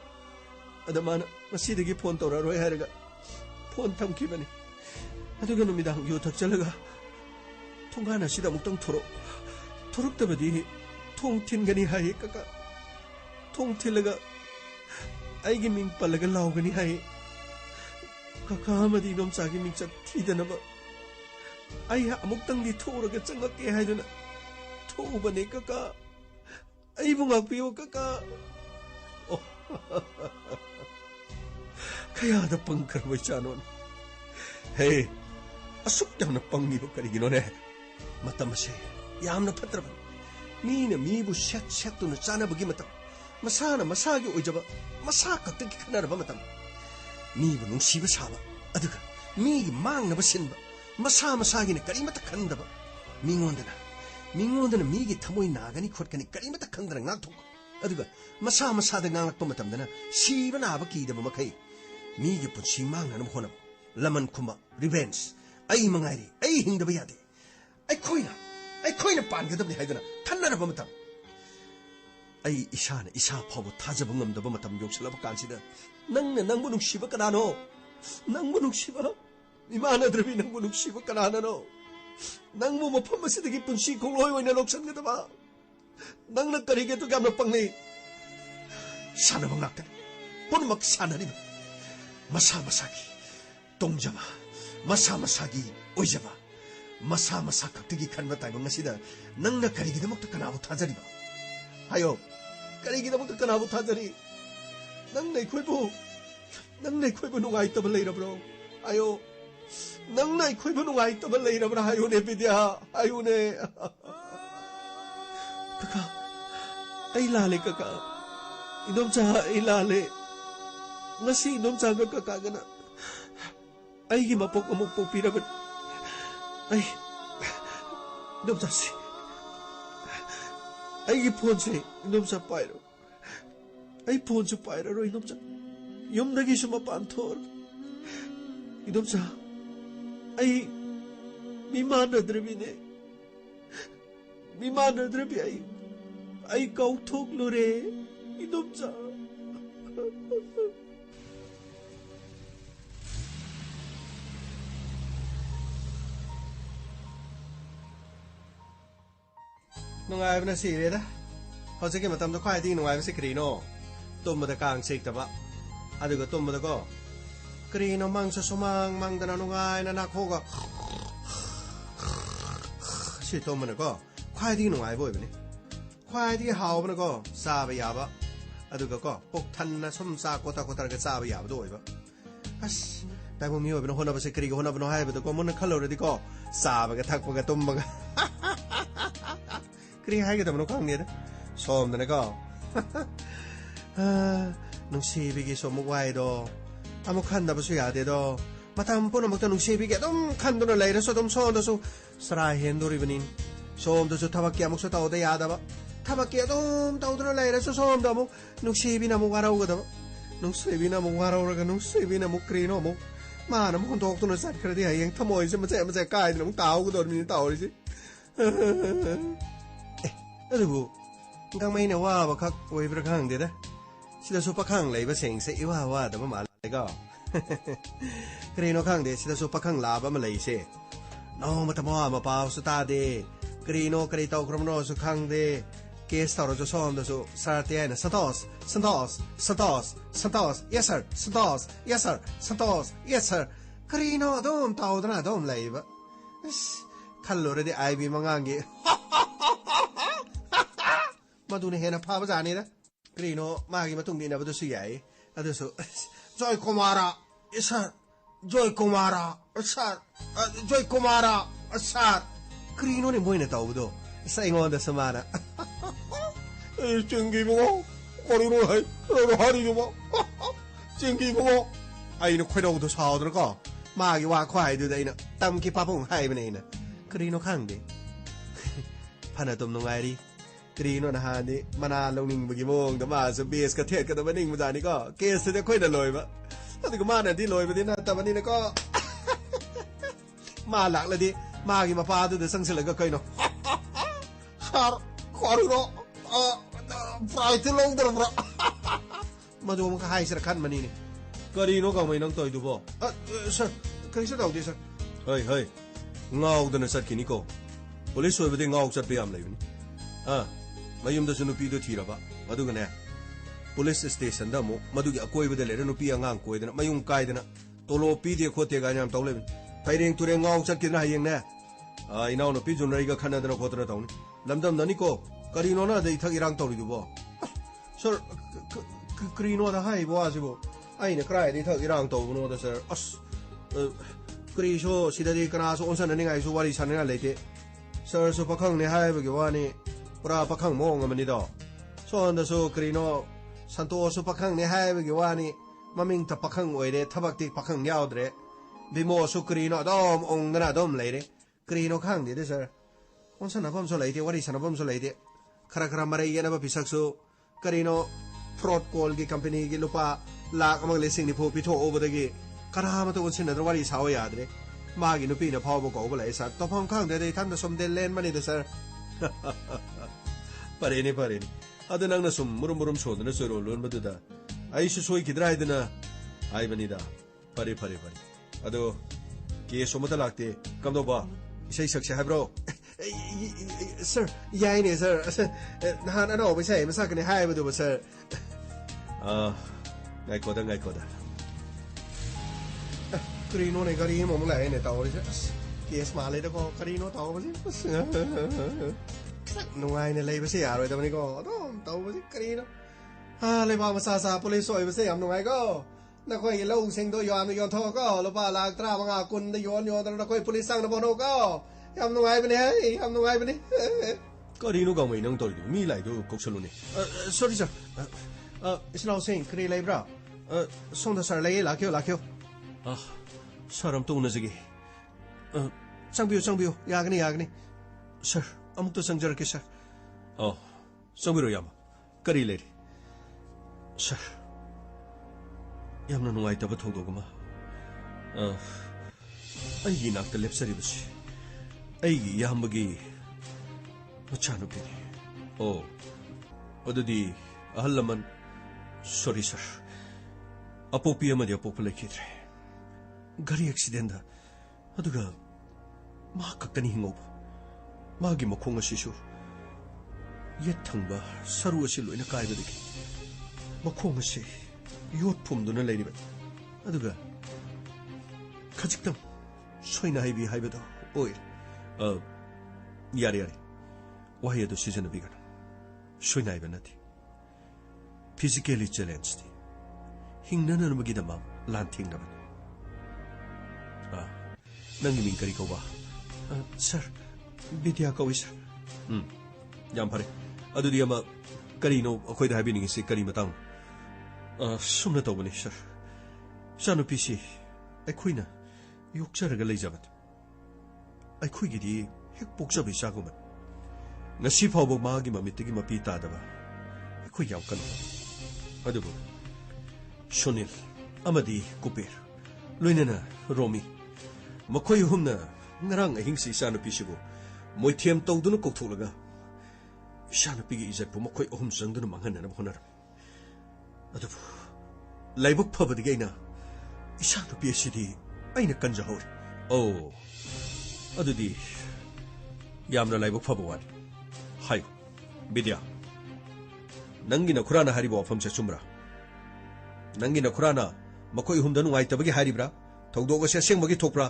Ada mana, masidagi pon tawra roy Heraga. Pon tamki ba ni? Ado ganun midang yutak talaga. Tunga na sida muktang turok. Turok da ba di, tungtin gani hay kaka. Tungtilaga. Ay giming palaga lao gani hay. Kakama di nom sa giming sa tida na ba? Ay amok tang di turaga tsangak kaya hay na. Tuo ba ni kaka? Ay bunga piyo kaka. Oh. Kaya na pangkarway siya nun. Hey, asuk jam na pangibo karigino ne. Matamasay, yam na patraban. Mina mibo set to na sana bagi matam. Masana masagi oijaba. Masaka tagi kana ba matam. Mibo nung siba saba. Aduga, mi mang na basinba. Masagi na karimata kanda ba. Mingonda na migi tamoy nagani khotkani karimata kanda na ngaktok. Aduga, masada ngangak pa matam na siba na ba kida ba makai. Migi punsi mang na namhonam. Laman kuma, revenge. Ay mangayri, ay hingda ba yate. Ay koina pan gadab ni haidana. Tanna na ba matam. Ay isa pabo taja bangam da ba matam yok sila ba kansida. Nang mo nung siba kanano. Nang mo nung siba. Imana drabi nang mo nung siba kanana no. Nang mo mapamasidagi punsi kung loy way naloksan ka ba. Nang nagkarigay to gamang pangli. Sana bang naktan. Puno magsana di ba. Masamasagi. Tongjama. Masamasagi. Oijama. Masamasakak tigi kan ba tayo mga sida. Nang nagkarigay na magtakanaw taja di ba. Hayo. Karigay na magtakanaw taja di. Nang naikoy po nung ay tabalay na bro. Ayo. Nang naikoy po nung ay tabalay na bro. Ayo ne bidya. Ayo ne. Kaka. Ay lali kaka. Inom sa ilali. Ngasi inom sa kaka na. Ay himapok amukpok pinabat. Ay. Inom sa si. Ay ipon si. Inom sa pairo. Ay pon sa pairo. Inom sa. Yung naging sumapantol. Inom sa. Ay. Mimana drabi ne. Mimana drabi ay. Ay kautok lore. Inom sa. Nungay ba na siri da? Hozaki matam da kwaya di nungay ba si Krino? Tumba da kang sik da ba? Aduga tumba da ko? Krino mang sa sumang mang da na nungay na nakhoga. Si tumba na ko? Kwaya di nungay boy ba ni? Kwaya di hao ba na ko? Saba yaba? Aduga ko? Poktan na sumsa kota ka saba yaba doy ba? As, tayo mo miyo ba na hona ba si Krigo hona ba na hay ba da ko? Muna kaloro di ko? Saba ka takpa ka tumba ka. Kaya hay kita mo kang nila. Som na nako. Nung sibigi so muway do. Amo kanda ba suya de do. Matampo na magta nung sibigi dom kando na laira so dom so do so sarahen do ribanin. Som do so tabaki amok so tao da yada ba. Tabaki dom tao do na laira so som do mo nung sibi na mo waraw ga do. Nung sibi na mo waraw ra ga nung sibi na mo krino mo. Mana mo kung tok to na sat kredi hayang tamoy sa matay kay nung tao ko do min tao ri si. Aduh, kang may nawa bakak way berkang dida. Sila so pakang lay ba sing sa iwawa da mamalay ko. Krino kang de sila so pakang laba malay si. No matamo mapaw so tade. Krino krito kromno so kang de. Kes taro so son so sartiana santos. Yes sir. Santos. Yes sir. Krino dom tao na dom lay ba. Kalore de ay bi mangangi. Madune hena pa ba zani da? Krino magi matung di na ba do siyay? अदसो जॉय कुमारा sir Joy कुमारा sir Joy कुमारा sir करीनो ने मोइने ताउदो साइंगोंदा समाना चिंगीबो करीनो है हारिबो चिंगीबो 아이는 쾌도도 사오더가 마기 와 과이도 이나 땀기 빠봉 하이브네이나 그리노 강데 파나돔 농아이리 그리노 나하니 마나 롱닝 부기 몽다 마서 베스 가 테크 다 바닝 무자니까 케스데 코이다 로이바 어디가 마나디 로이바디나 따바니나가 마락라디 마기 마파도도 상실라가 코이노 사 코르노 프라이트 롱더브라 마좀 하이스라 칸 마니니 करीनो का महीना तो इधर वो सर कैसे दाऊदी सर hey ngau दने सर किनी को पुलिस सोए बदे ngau सर पे आम लाइवनी mayum da sunu pi do thira ba madu gane police station da mo madu gi akoi bade le nu pi angang koi dana mayung kai dana tolo pi de khote ga nyam tawle paireng ture ngau sar kina hayeng ne inaw no pi junrai ga khana dana khotna tawni lamdam dani ko करीनो ना दे थक इरांग तौरी दुबो sir करीनो दा high बो आसिबो आइने cry दे थक इरांग तौबनो दा sir अस करीशो सिदादी कनासो ओनसन ननिंगाई सो वारी सानना लेते सर सो पखंग ने हाई बगे वानी पुरा पखंग मोंग मनि दो सोन दा सो करीनो संतोष पखंग ने हाई बगे वानी ममिंग ta पखंग ओइरे थबक ति पखंग याउद्रे बिमो सो करीनो दम ओंग ना दम लेरे करीनो खंग दे सर ओनसन नबम सो लेते वारी सनबम सो लेते खरा खरा मरे ये नबा पिसक्सो करीनो फ्रॉड कॉल की कंपनी की लुपा लाख अमंग लेसिंग नि फो पिथो ओबदगी करा मत ओनसिन नदर वारी साव यादरे मागी नुपी न फाव को ओबला ऐसा तो फम खांग दे थान द सम दे लेन मनी द सर परेने अद नंग न सुम मुरुम मुरुम सोदन सोरो लोन बदुदा आइसु सोई किद्रा इदना आइ बनीदा परे अदो के सोमता लागते कम दो बा इसे सक्से है ब्रो सर याइने सर नहान अनो बसे मसाकने हाय बदु सर गाइकोदा करीनो ने गरी मोम लाए ने ताओ केस माले तो करीनो ताओ बसे नुआई ने ले बसे यार तबनी को ताओ बसे करीनो ले बा मसा सा पुलिस सोई बसे हम नुआई को ना कोई लो सिंग दो योन थो को लो बा लाख त्रा मंगा कुन द योन ना कोई पुलिस संग न बोनो को हम नुआई बने करीनो का मई नंग तोरी मी लाई दो कोक्सलुने सॉरी सर इसनाउ सें करी लाइब्रा सोंदा सर लाइए लाक्यो सर तो उनजगी संबियो यागनी सर अमुक तो संजर के सर संबिरो याम करी ले सर यामना नुआई तब थोदोगमा अई नाक लेप्सरी बस अई यामगी मचानुपीनी अदुदी अहल लमन सॉरी सर अपोपी अमदि अपोप लेखिद्रे गरी एक्सीडेंट अदुगा मा कक्कनी हिंगोब मागी मखोंग असिसु ये थंबा सरु असि लोइना कायबदगी मखोंग असि योट फुमदुना लेरिबा अदुगा खजिक्तम सोइना हाइबी हाइबदो ओइ यारे वही अदु सीजन बिगन सोइना हाइबा नथि physically challenged hingna ngi dama lanthing na nang min kari ko ba sir vidya ko sir yam phare adu di ama kari no akoi da habi ni se kari matang sumna to bani sir sanu pisi akhuina yokchar ga leijabat akhoi gi di hek pokcha bi sa ko ma ngasi phawbo ma gi mamit gi mapi ta da ba akhoi yaw kan अदुबु सुनील अमदी कुपेर लोइनना रोमी मखोय हुमना ngarang ahingsi isanupisibu moithiam tawduna kokthulaga isanupigi ijatpu mokhoy ahum jangduna manghanna honar adubu laibuk phabadi gaina isanupi asidi aina kanjahori adudi yamna laibuk phabawani hayo bidya नंगी नखुराना हारिबो अफम से चुमरा नंगी नखुराना मखोय हुमदा नुआई तबगी हारिब्रा थौदोग से सेंगबगी थोकब्रा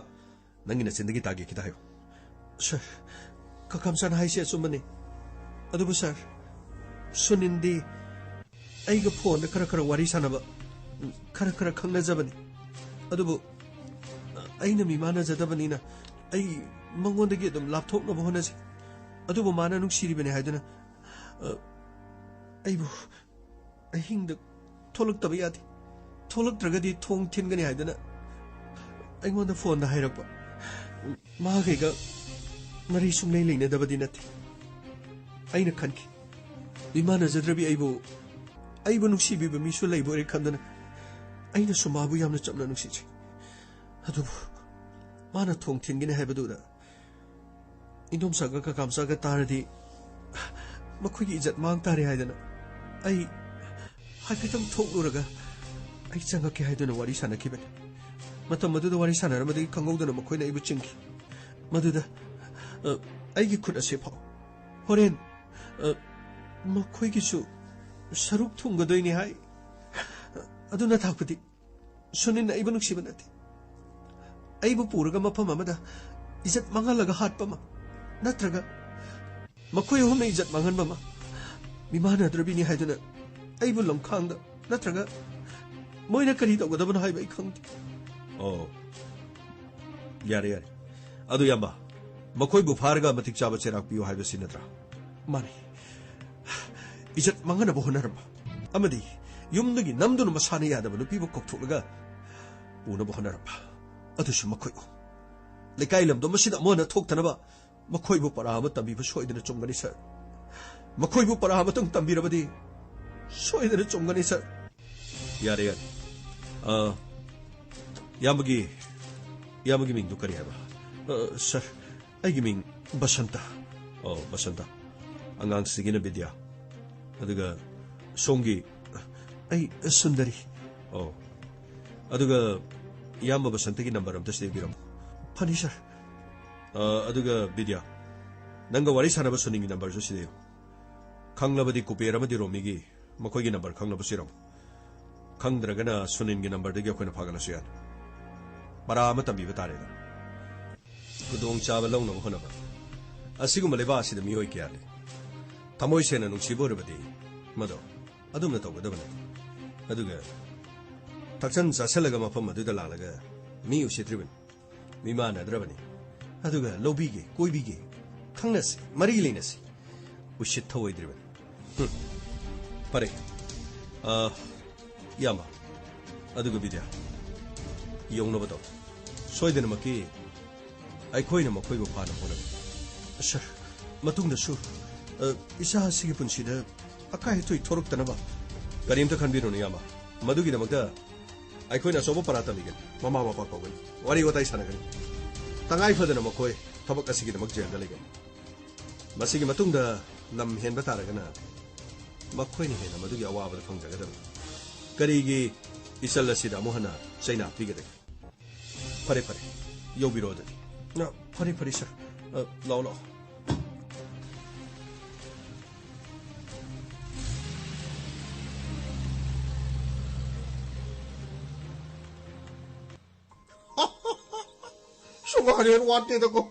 नंगी नचिंदगी तागे किदायो सर ककम सन हाइसे चुमने अदुबु सर सुनिंदी आइगा फोन खरा खरा वारी सानबा खरा खरा खंगनजबनी अदुबु अइना मिमानजदबनीना अइ मंगोंदगी अदुम लापथोकनब होनसि अदुबु माना नुंसिरिबने हाइदुना अइबु अहिंग थोलक्तब यादे थोलक्त्रगदी थोंग थिनगनी हाइदुना अइंगोंदा फोन दा हाइरकपा मागैगा मरी सुंगनै लेनदबदी नथि अइना खनखि मिमानजद्रबि अइबु नुंसिबिबा मिसु लैबोरे खंदना अइना सुमाबु यामना चमना नुंसिछि अदुबु माना थोंग थिनगनी हाइबदुदा इंदोमसागा का कामसागा तारदी मखोगी इज्जत मांग तारे हाइदना अइ हाइफितम थोकलुरगा अइ चंगके हाइदना वारी सानखिबने मतम मदुदा वारी सानरमदि खंगौदना मखोइना इबु चिंखि मदुदा अइगी खुद असे फाउ होरेन मखोइगिसु सरुक थुंगदोइनि हाइ अदुना थाकपति सुनिन अइबु नुक्सिबा नथि अइबु पुरगा मफम अमदा इज्जत मंगलगा हाटपमा नत्रगा मखोइ होमना इज्जत मंगनबमा मिमानद्रबिनि हाइदुना अइबु लंखांगदा नत्रगा मोइना करी तौगदबन हाइबा अइ खंगति ओ यारे यारे अदु याबा मखोइ बुफारगा मतिक चाबा चेराक पियो हाइबा सिनत्रा माने इज्जत मंगनबो होनरबा अमदि युमदगी नमदुन मसाना यादबा नुपिबो कोकथुलगा उनबो होनरबा अदुसु मखोइ लेकाइ लमदो मसिदा मोना थोक्तनबा मखोइबु पराम तंबीबा सोइदना चुंगनी सर मखोइबु पराम तंग तंबीरबदी सोइदना चुंगनी सर यारे यारे यामगी मिंग करी हैबा सर अइगी मिंग बसंता ओ बसंता अंगांग सिगिना विद्या अदुगा सोंगी अइ सुंदरी ओ अदुगा याम बसंतगी नंबर अमता सिबिरम फनी सर अदुगा विद्या नंगा वारी सानबा सुनिंगी नंबर जो सिदेयो खंगलबदी कुपेर अमदी रोमिगी मखोइगी नंबर खंगलबा सिरम खंगद्रगना सुनिंगी नंबर दगी अखोइना फागलसु यान पराम तंबीबा तारेदा खुदोंग चाबा लौनब होनबा असिगुम लेबा असिदा मियोइ क्याले थमोइ सेना नुंसिबोरबदी मदो अदुमना तौगदबने अदुगा थक्सन चासलगा मफम अदुदा लालगा मी उसित्रिबन मिमानद्रबनी अदुगा लोबीगे कोइबीगे खंगनसि मरी लेनसि उसित थवइद्रिबन परे यामा अदुगा विद्या यौनबदो सोइदनमकी अइखोइना मखोइबो फाना होनब सर मतुंगदसु इसा सिगी पुनसिदा अकाइ थोइ थोरक्तनबा करीमता खनबिरोनो यामा मदुगिदमकता अइखोइना सोबो परातमिगन ममा मपा कौगन वारी वताइ सानगन तंगाइ फदना मखोइ थबक असिगिदमक जेलदा लेगन मसिगी मतुंगदा लम हेनबा तारगना मखोइनि हेना मदुगी अवाबदा फंगजगदम करीगी इसल असिदा मोहना चैना पिगदे फरे फरे यौबिरोदनि ना फरे फरे सर लाओ लाओ सुगाने वाटे दको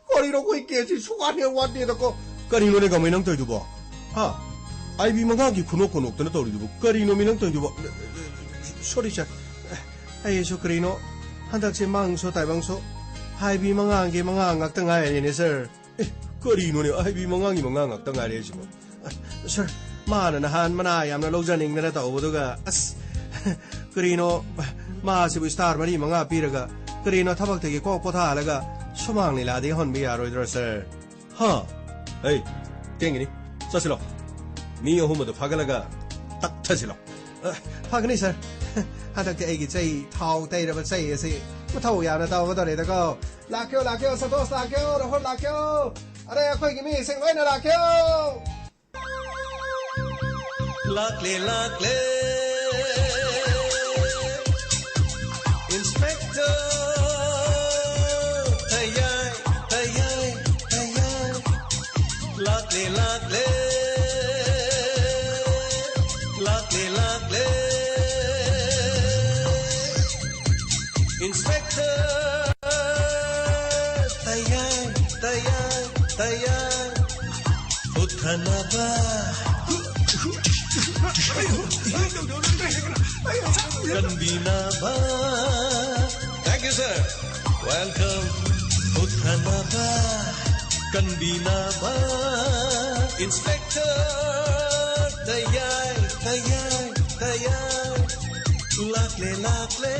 कोरिनो कोइ केसि सुगाने वाटे दको करिनो ने गमै नंग तोइदुबो हा आइबी मंगागी खुनो कोनोक तन तोरिदुबो करिनो मिनंग तोइदुबो सॉरी सर आइसो करिनो हंदकसे मांगसो ताइबांसो आइबी मंगांगे मंगांग ngak tang ai ne sir करिनो ने आइबी मंगांगी मंगांग ngak tang ai re सिबो सर माना नहान मना यामना लौजानिंग ना तौबदुगा अस करिनो मासिबु स्टार मरी मंगा पिरगा करीनो थबक्तगी कोक पोथालगा सुमांगनि लादे हनबि यारोइद्र सर हा ए टेंगिनि चसिलो मी अहुमदो फागलगा तक्थसिलो फागनि सर हदक्ते एगी चै थाउ तैरब चै एसे मथौ याना तावदरे दको लाक्यो सतोस लाक्यो रहो लाक्यो अरे अखोइगी मी सिंग लोइना लाक्यो लाक्ले inspector Inspector, tayang, uthanaba, Kanbinaba. Thank you, sir. Welcome. Uthanaba. Kanbinaba. Inspector. Tayay, tayay, tayay. Lakle, lakle.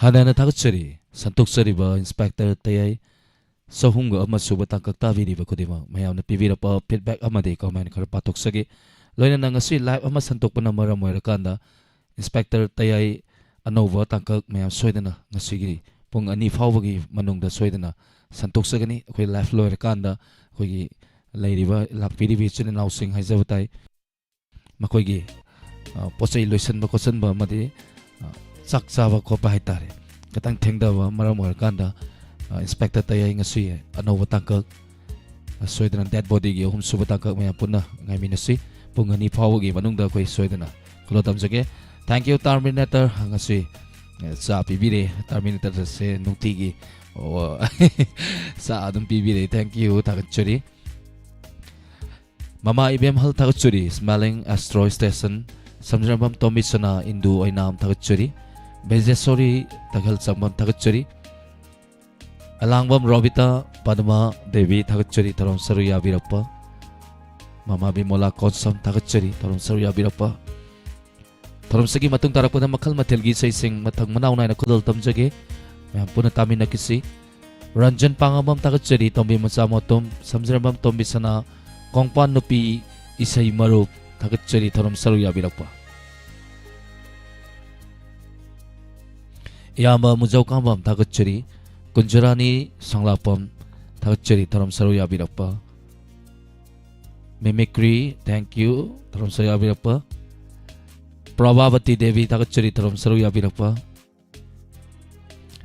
Hanana Takachari, Santuksariba, Inspector Tayay, Sahunga Amasuba Tangkakta Vidiva Kudima, Mayam Pivira feedback Amade, comment Karpatok Sagi, Loina Nangasi, live Ama Santok Panamara Moirakanda, Inspector Tayay, Anova Tangkak, Mayam Swedena, Nasigi, Pung Ani Fawagi, Manung Swedena, Santok Sagani, Kui live Loirakanda, Kui Lady Lapidivich and Housing Hazawatai, Makoigi, Posay Lucian Bakosanba Madi. Saksawa ko pahitare katang thengdawa maram kanda inspector Tayay ngasi anova tangkak soidana dead body gi hum suba tangkak maya punna ngai minasi pungani phawgi manungda koi soidana kulotam jage thank you Terminator ngasi sa pibire Terminator se nungti gi sa adum pibire thank you takachuri mama ibem hal takachuri smelling asteroid station samjambam tomisana indu ainam takachuri Bezesori Tagal Samban Takachuri Alangbam Robita Padma Devi Takachuri Tarom Saruya Virapa Mama Bimola Konsam Takachuri Tarom Saruya Virapa Tarom Sagi Matung Tarapuna Makal Matelgi Say Sing Matang Manaw na Kudal Tamjage Mayam Puna Tami Nakisi Ranjan Pangabam Takachuri Tombi Masamo Tom Samzrambam Tombi Sana Kongpan Nupi Isay Marup Takachuri Tarom Saruya Virapa Yamba Mujaukambam Takachuri, Kunjarani Sanglapam Takachuri Taram Saruya Virapa. Mimicry, thank you, Taram Saruya Virapa. Prabhavati Devi Takachuri Taram Saruya Virapa.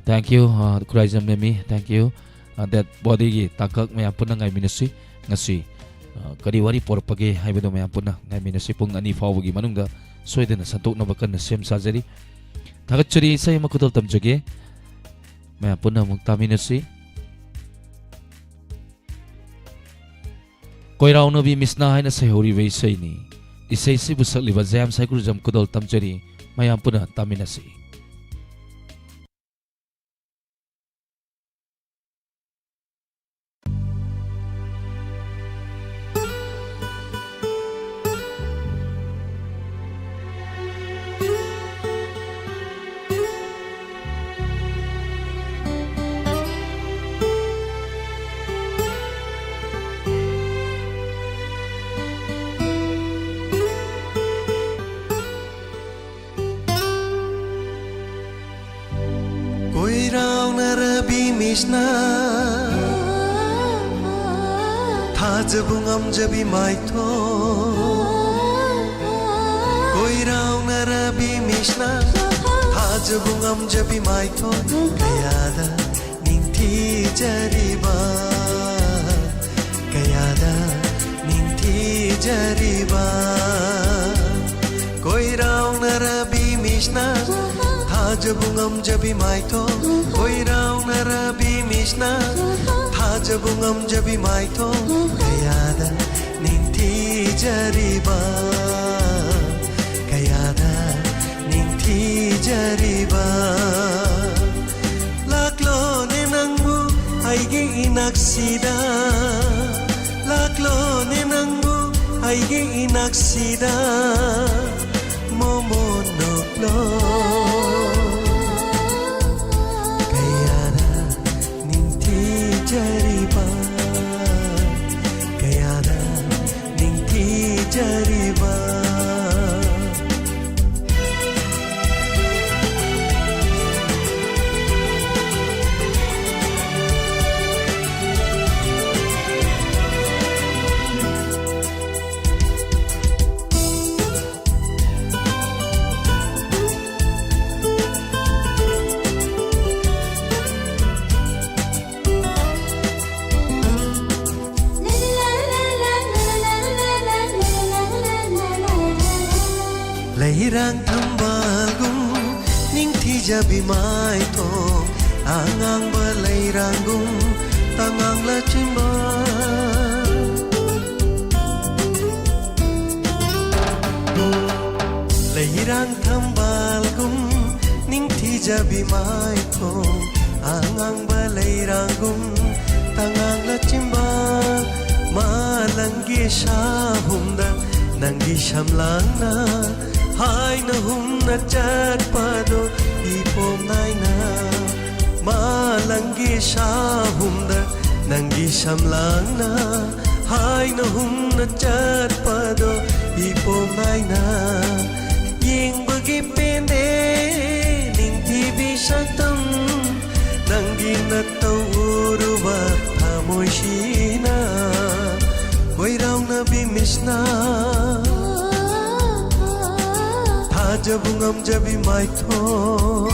Thank you, Kuraizam Mimi, thank you. That body Takak Mayapuna Ngai Minasi, Ngasi. Kariwari Porpage, Haibedo Mayapuna, Ngai Minasi Pung Ani Fawagi Manunga, Sweden, Santuk Navakan, the same Sajari. Takachuri saya makudol tamjage Maya punna muktaminasi Koirao no bi misna hai na sayori vei say ni Isay si busak liba jam say kurjam kudol tamjari Maya punna taminasi Misna Thajabungam jabi maitho Koirao narabi Misna Thajabungam jabi maitho Kayada ninti jariba Kayada ninti jariba Koirao narabi Misna Thajabungam jabi maitho Koirao narabi Misna Thajabungam jabi maitho Kayada ninti jariba Kayada ninti jariba Laklo ne nangmu aige inaksida Laklo ne nangmu aige inaksida Momo noklo Kayada ꯊꯤꯖꯕꯤꯃꯥꯏ ꯊꯣꯡ ꯑꯉꯥꯡꯕ ꯂꯩꯔꯥꯡꯒꯨꯝ ꯇꯉꯥꯡꯂ ꯆꯤꯡꯕ ꯂꯩꯔꯥꯡ ꯊꯝꯕꯥꯜꯒꯨꯝ ꯅꯤꯡꯊꯤꯖꯕꯤꯃꯥꯏ ꯊꯣꯡ ꯑꯉꯥꯡꯕ ꯂꯩꯔꯥꯡꯒꯨꯝ ꯇꯉꯥꯡꯂ ꯆꯤꯡꯕ ꯃꯥꯂꯪꯒꯤ ꯁꯥꯍꯨꯝꯗ ꯅꯪꯒꯤ ꯁꯝꯂꯥꯡꯅ ꯍꯥꯏꯅ ꯍꯨꯝꯅ ꯆꯠꯄꯗꯣ 이봄 나이나 마랑기 샤훔다 난기 샴랑나 하이나 훔나 잣바도 이봄 나이나 잉버기 뺀데 닝티비 샤tâm 난기 나또 우루바 파모시나 보이라우나 비미스나 타자붕엄 자비 마이토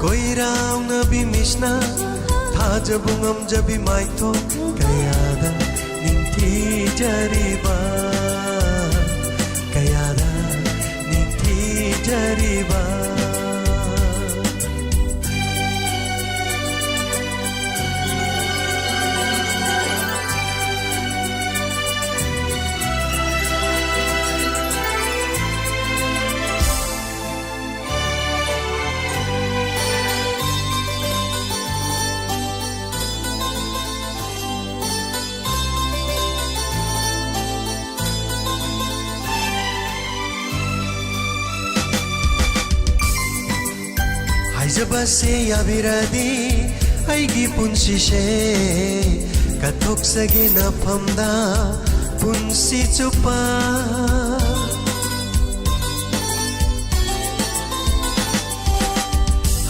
Koirang nabi misna Thaja bungam jabi maito Kayada ningti jariba Kayada ningti jariba Haijabase yabiradi aigi punsise Kathoksagi nafamda punsi chupa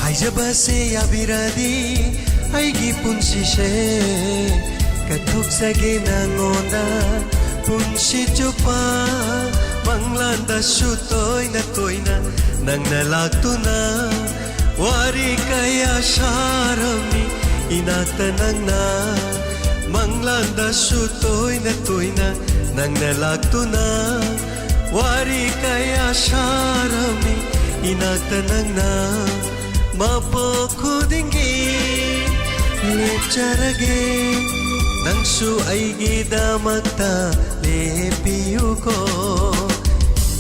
Haijabase yabiradi aigi punsise Kathoksagi nangonda punsi chupa Manglanda sutoy na toyna nang nalaktuna Wari kaya syarami inatanang na Manglanda sutoy na nang nalakto na Wari kaya syarami inatanang na Mapakudingi lecharage Nang su ay gidamagta lepiyo ko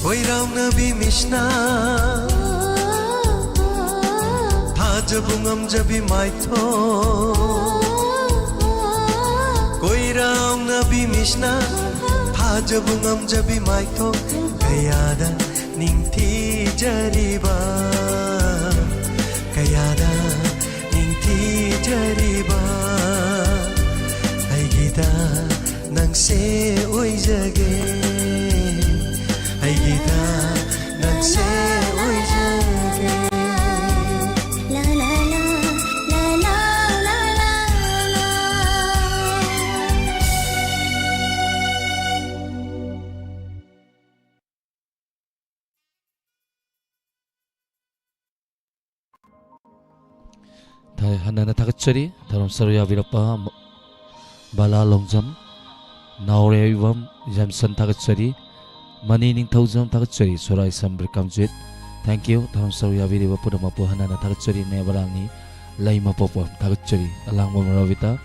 Hoy raw na bimis na Jabungam jabi maito Koirang nabi misna Jabungam jabi maito Kayada ningti jariba Kayada ningti jariba Ay gita nang se oy jage Ay gita nang se oy jage Hanana takachari dharam sarya virapa bala longjam naure ivam jamsan takachari mani ning thaujam takachari sorai sambir kamjit thank you dharam sarya virapa pudamapu hanana takachari ne balangi laima popo takachari alangma maravita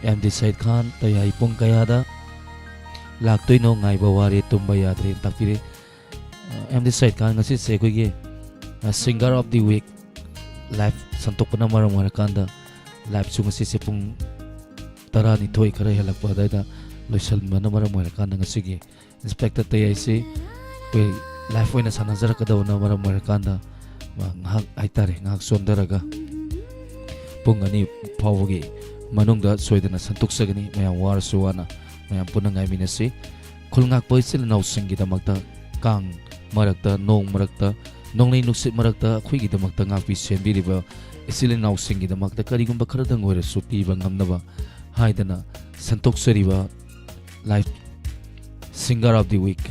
MD Said Khan tayai pung kayada laktoi no ngai bawari tumba yadri takpire MD Said Khan ngasi se koige singer of the week live santok pa na marang kanda live chung si pung tara ni toy kara halakpa da loisal mana marang kanda ngasigi inspector tay si we live na sanazar ka daw na marang kanda ngak aitare ngak sondaraga pung ani pawgi manungda soidana santok sagani mayam war suwana mayam punang ai minasi khulngak poisil naw singi da magta kang marakta nong marakta nonglei nuksit marakta khuigi damakta ngakpi senbiriba isilin nausingi damakta karigumba kharadang oira supi ba ngamnaba haidana santok sariba live singer of the week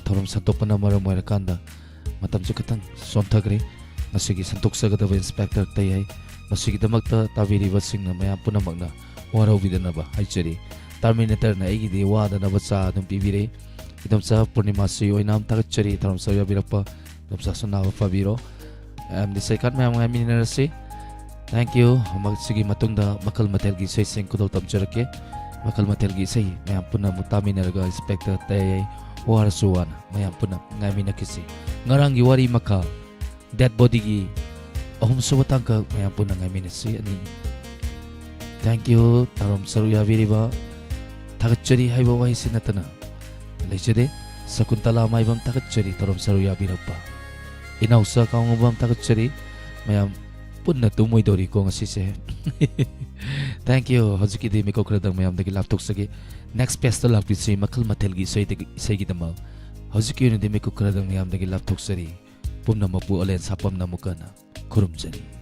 thorom santopana maram oira kanda matam chu katang sonthagre masigi santok sagadaba inspector tayai masigi damakta tabiriba singna maya punamakna warau bidanaba haichari terminator na igi de wada na bacha dum pibire idam sa purnima si oinam takachari thorom sarya birapa ꯂꯝꯆꯥꯛꯁꯨ ꯅꯥꯕ ꯐꯕꯤꯔꯣ ꯑꯃꯗꯤ ꯁꯩꯀꯥꯠ ꯃꯌꯥꯝ ꯉꯥꯏꯃꯤꯟꯅꯔꯁꯤ thank you ꯃꯁꯤꯒꯤ ꯃꯇꯨꯡꯗ ꯃꯈꯜ ꯃꯊꯦꯜꯒꯤ ꯏꯁꯩꯁꯤꯡ ꯈꯨꯗꯣꯜ ꯇꯝꯖꯔꯛꯀꯦ ꯃꯈꯜ ꯃꯊꯦꯜꯒꯤ ꯏꯁꯩ ꯃꯌꯥꯝ ꯄꯨꯟꯅ ꯑꯃꯨꯛ ꯇꯥꯃꯤꯟꯅꯔꯒ ꯏꯟꯁꯄꯦꯛꯇꯔ ꯇꯌꯥꯏ ꯋꯥꯔꯁꯨ ꯋꯥꯅ ꯃꯌꯥꯝ ꯄꯨꯟꯅ ꯉꯥꯏꯃꯤꯟꯅꯈꯤꯁꯤ ꯉꯔꯥꯡꯒꯤ ꯋꯥꯔꯤ ꯃꯈꯥ ꯗꯦꯠ ꯕꯣꯗꯤꯒꯤ ꯑꯍꯨꯝꯁꯨꯕ ꯇꯥꯡꯀꯛ ꯃꯌꯥꯝ ꯄꯨꯟꯅ ꯉꯥꯏꯃꯤꯟꯅꯁꯤ ꯑꯅꯤ ꯊꯦꯡꯛ ꯌꯨ ꯇꯥꯔꯣꯝ ꯁꯔꯨꯛ ꯌꯥꯕꯤꯔꯤꯕ ꯊꯥꯒꯠꯆꯔꯤ ꯍꯥꯏꯕ ꯋꯥꯍꯩꯁꯤ ꯅꯠꯇꯅ ꯂꯩꯖꯗꯦ ꯁꯀꯨꯟꯇꯂꯥ ꯃꯥꯏꯕꯝ ꯊꯥꯒꯠꯆꯔꯤ ꯇꯥꯔꯣꯝ ꯁꯔꯨꯛ ꯌꯥꯕꯤꯔꯛꯄ ꯏꯅꯥꯎꯆꯥ ꯀꯥꯎꯉꯕꯝ ꯊꯥꯒꯠꯆꯔꯤ ꯃꯌꯥꯝ ꯄꯨꯟꯅ ꯇꯨꯝꯃꯣꯏꯗꯧꯔꯤꯀꯣ ꯉꯁꯤꯁꯦ ꯊꯦꯡꯛ ꯌꯨ ꯍꯧꯖꯤꯛꯀꯤꯗꯤ ꯃꯤꯀꯣꯛ ꯈꯔꯗꯪ ꯃꯌꯥꯝꯗꯒꯤ ꯂꯥꯞꯊꯣꯛꯆꯒꯦ ꯅꯦꯛꯁ ꯄꯦꯖꯇ ꯂꯥꯛꯄꯤꯁꯤ ꯃꯈꯜ ꯃꯊꯦꯜꯒꯤ ꯏꯁꯩꯒꯤꯗꯃꯛ ꯍꯧꯖꯤꯛꯀꯤ ꯑꯣꯏꯅꯗꯤ ꯃꯤꯀꯣꯛ ꯈꯔꯗꯪ ꯃꯌꯥꯝꯗꯒꯤ ꯂꯥꯞꯊꯣꯛꯆꯔꯤ ꯄꯨꯝꯅꯃꯛꯄꯨ ꯑꯂꯦꯟ ꯁꯥꯄꯝꯅ ꯑꯃꯨꯛꯀ ꯈꯨꯔꯨꯝꯖꯔꯤ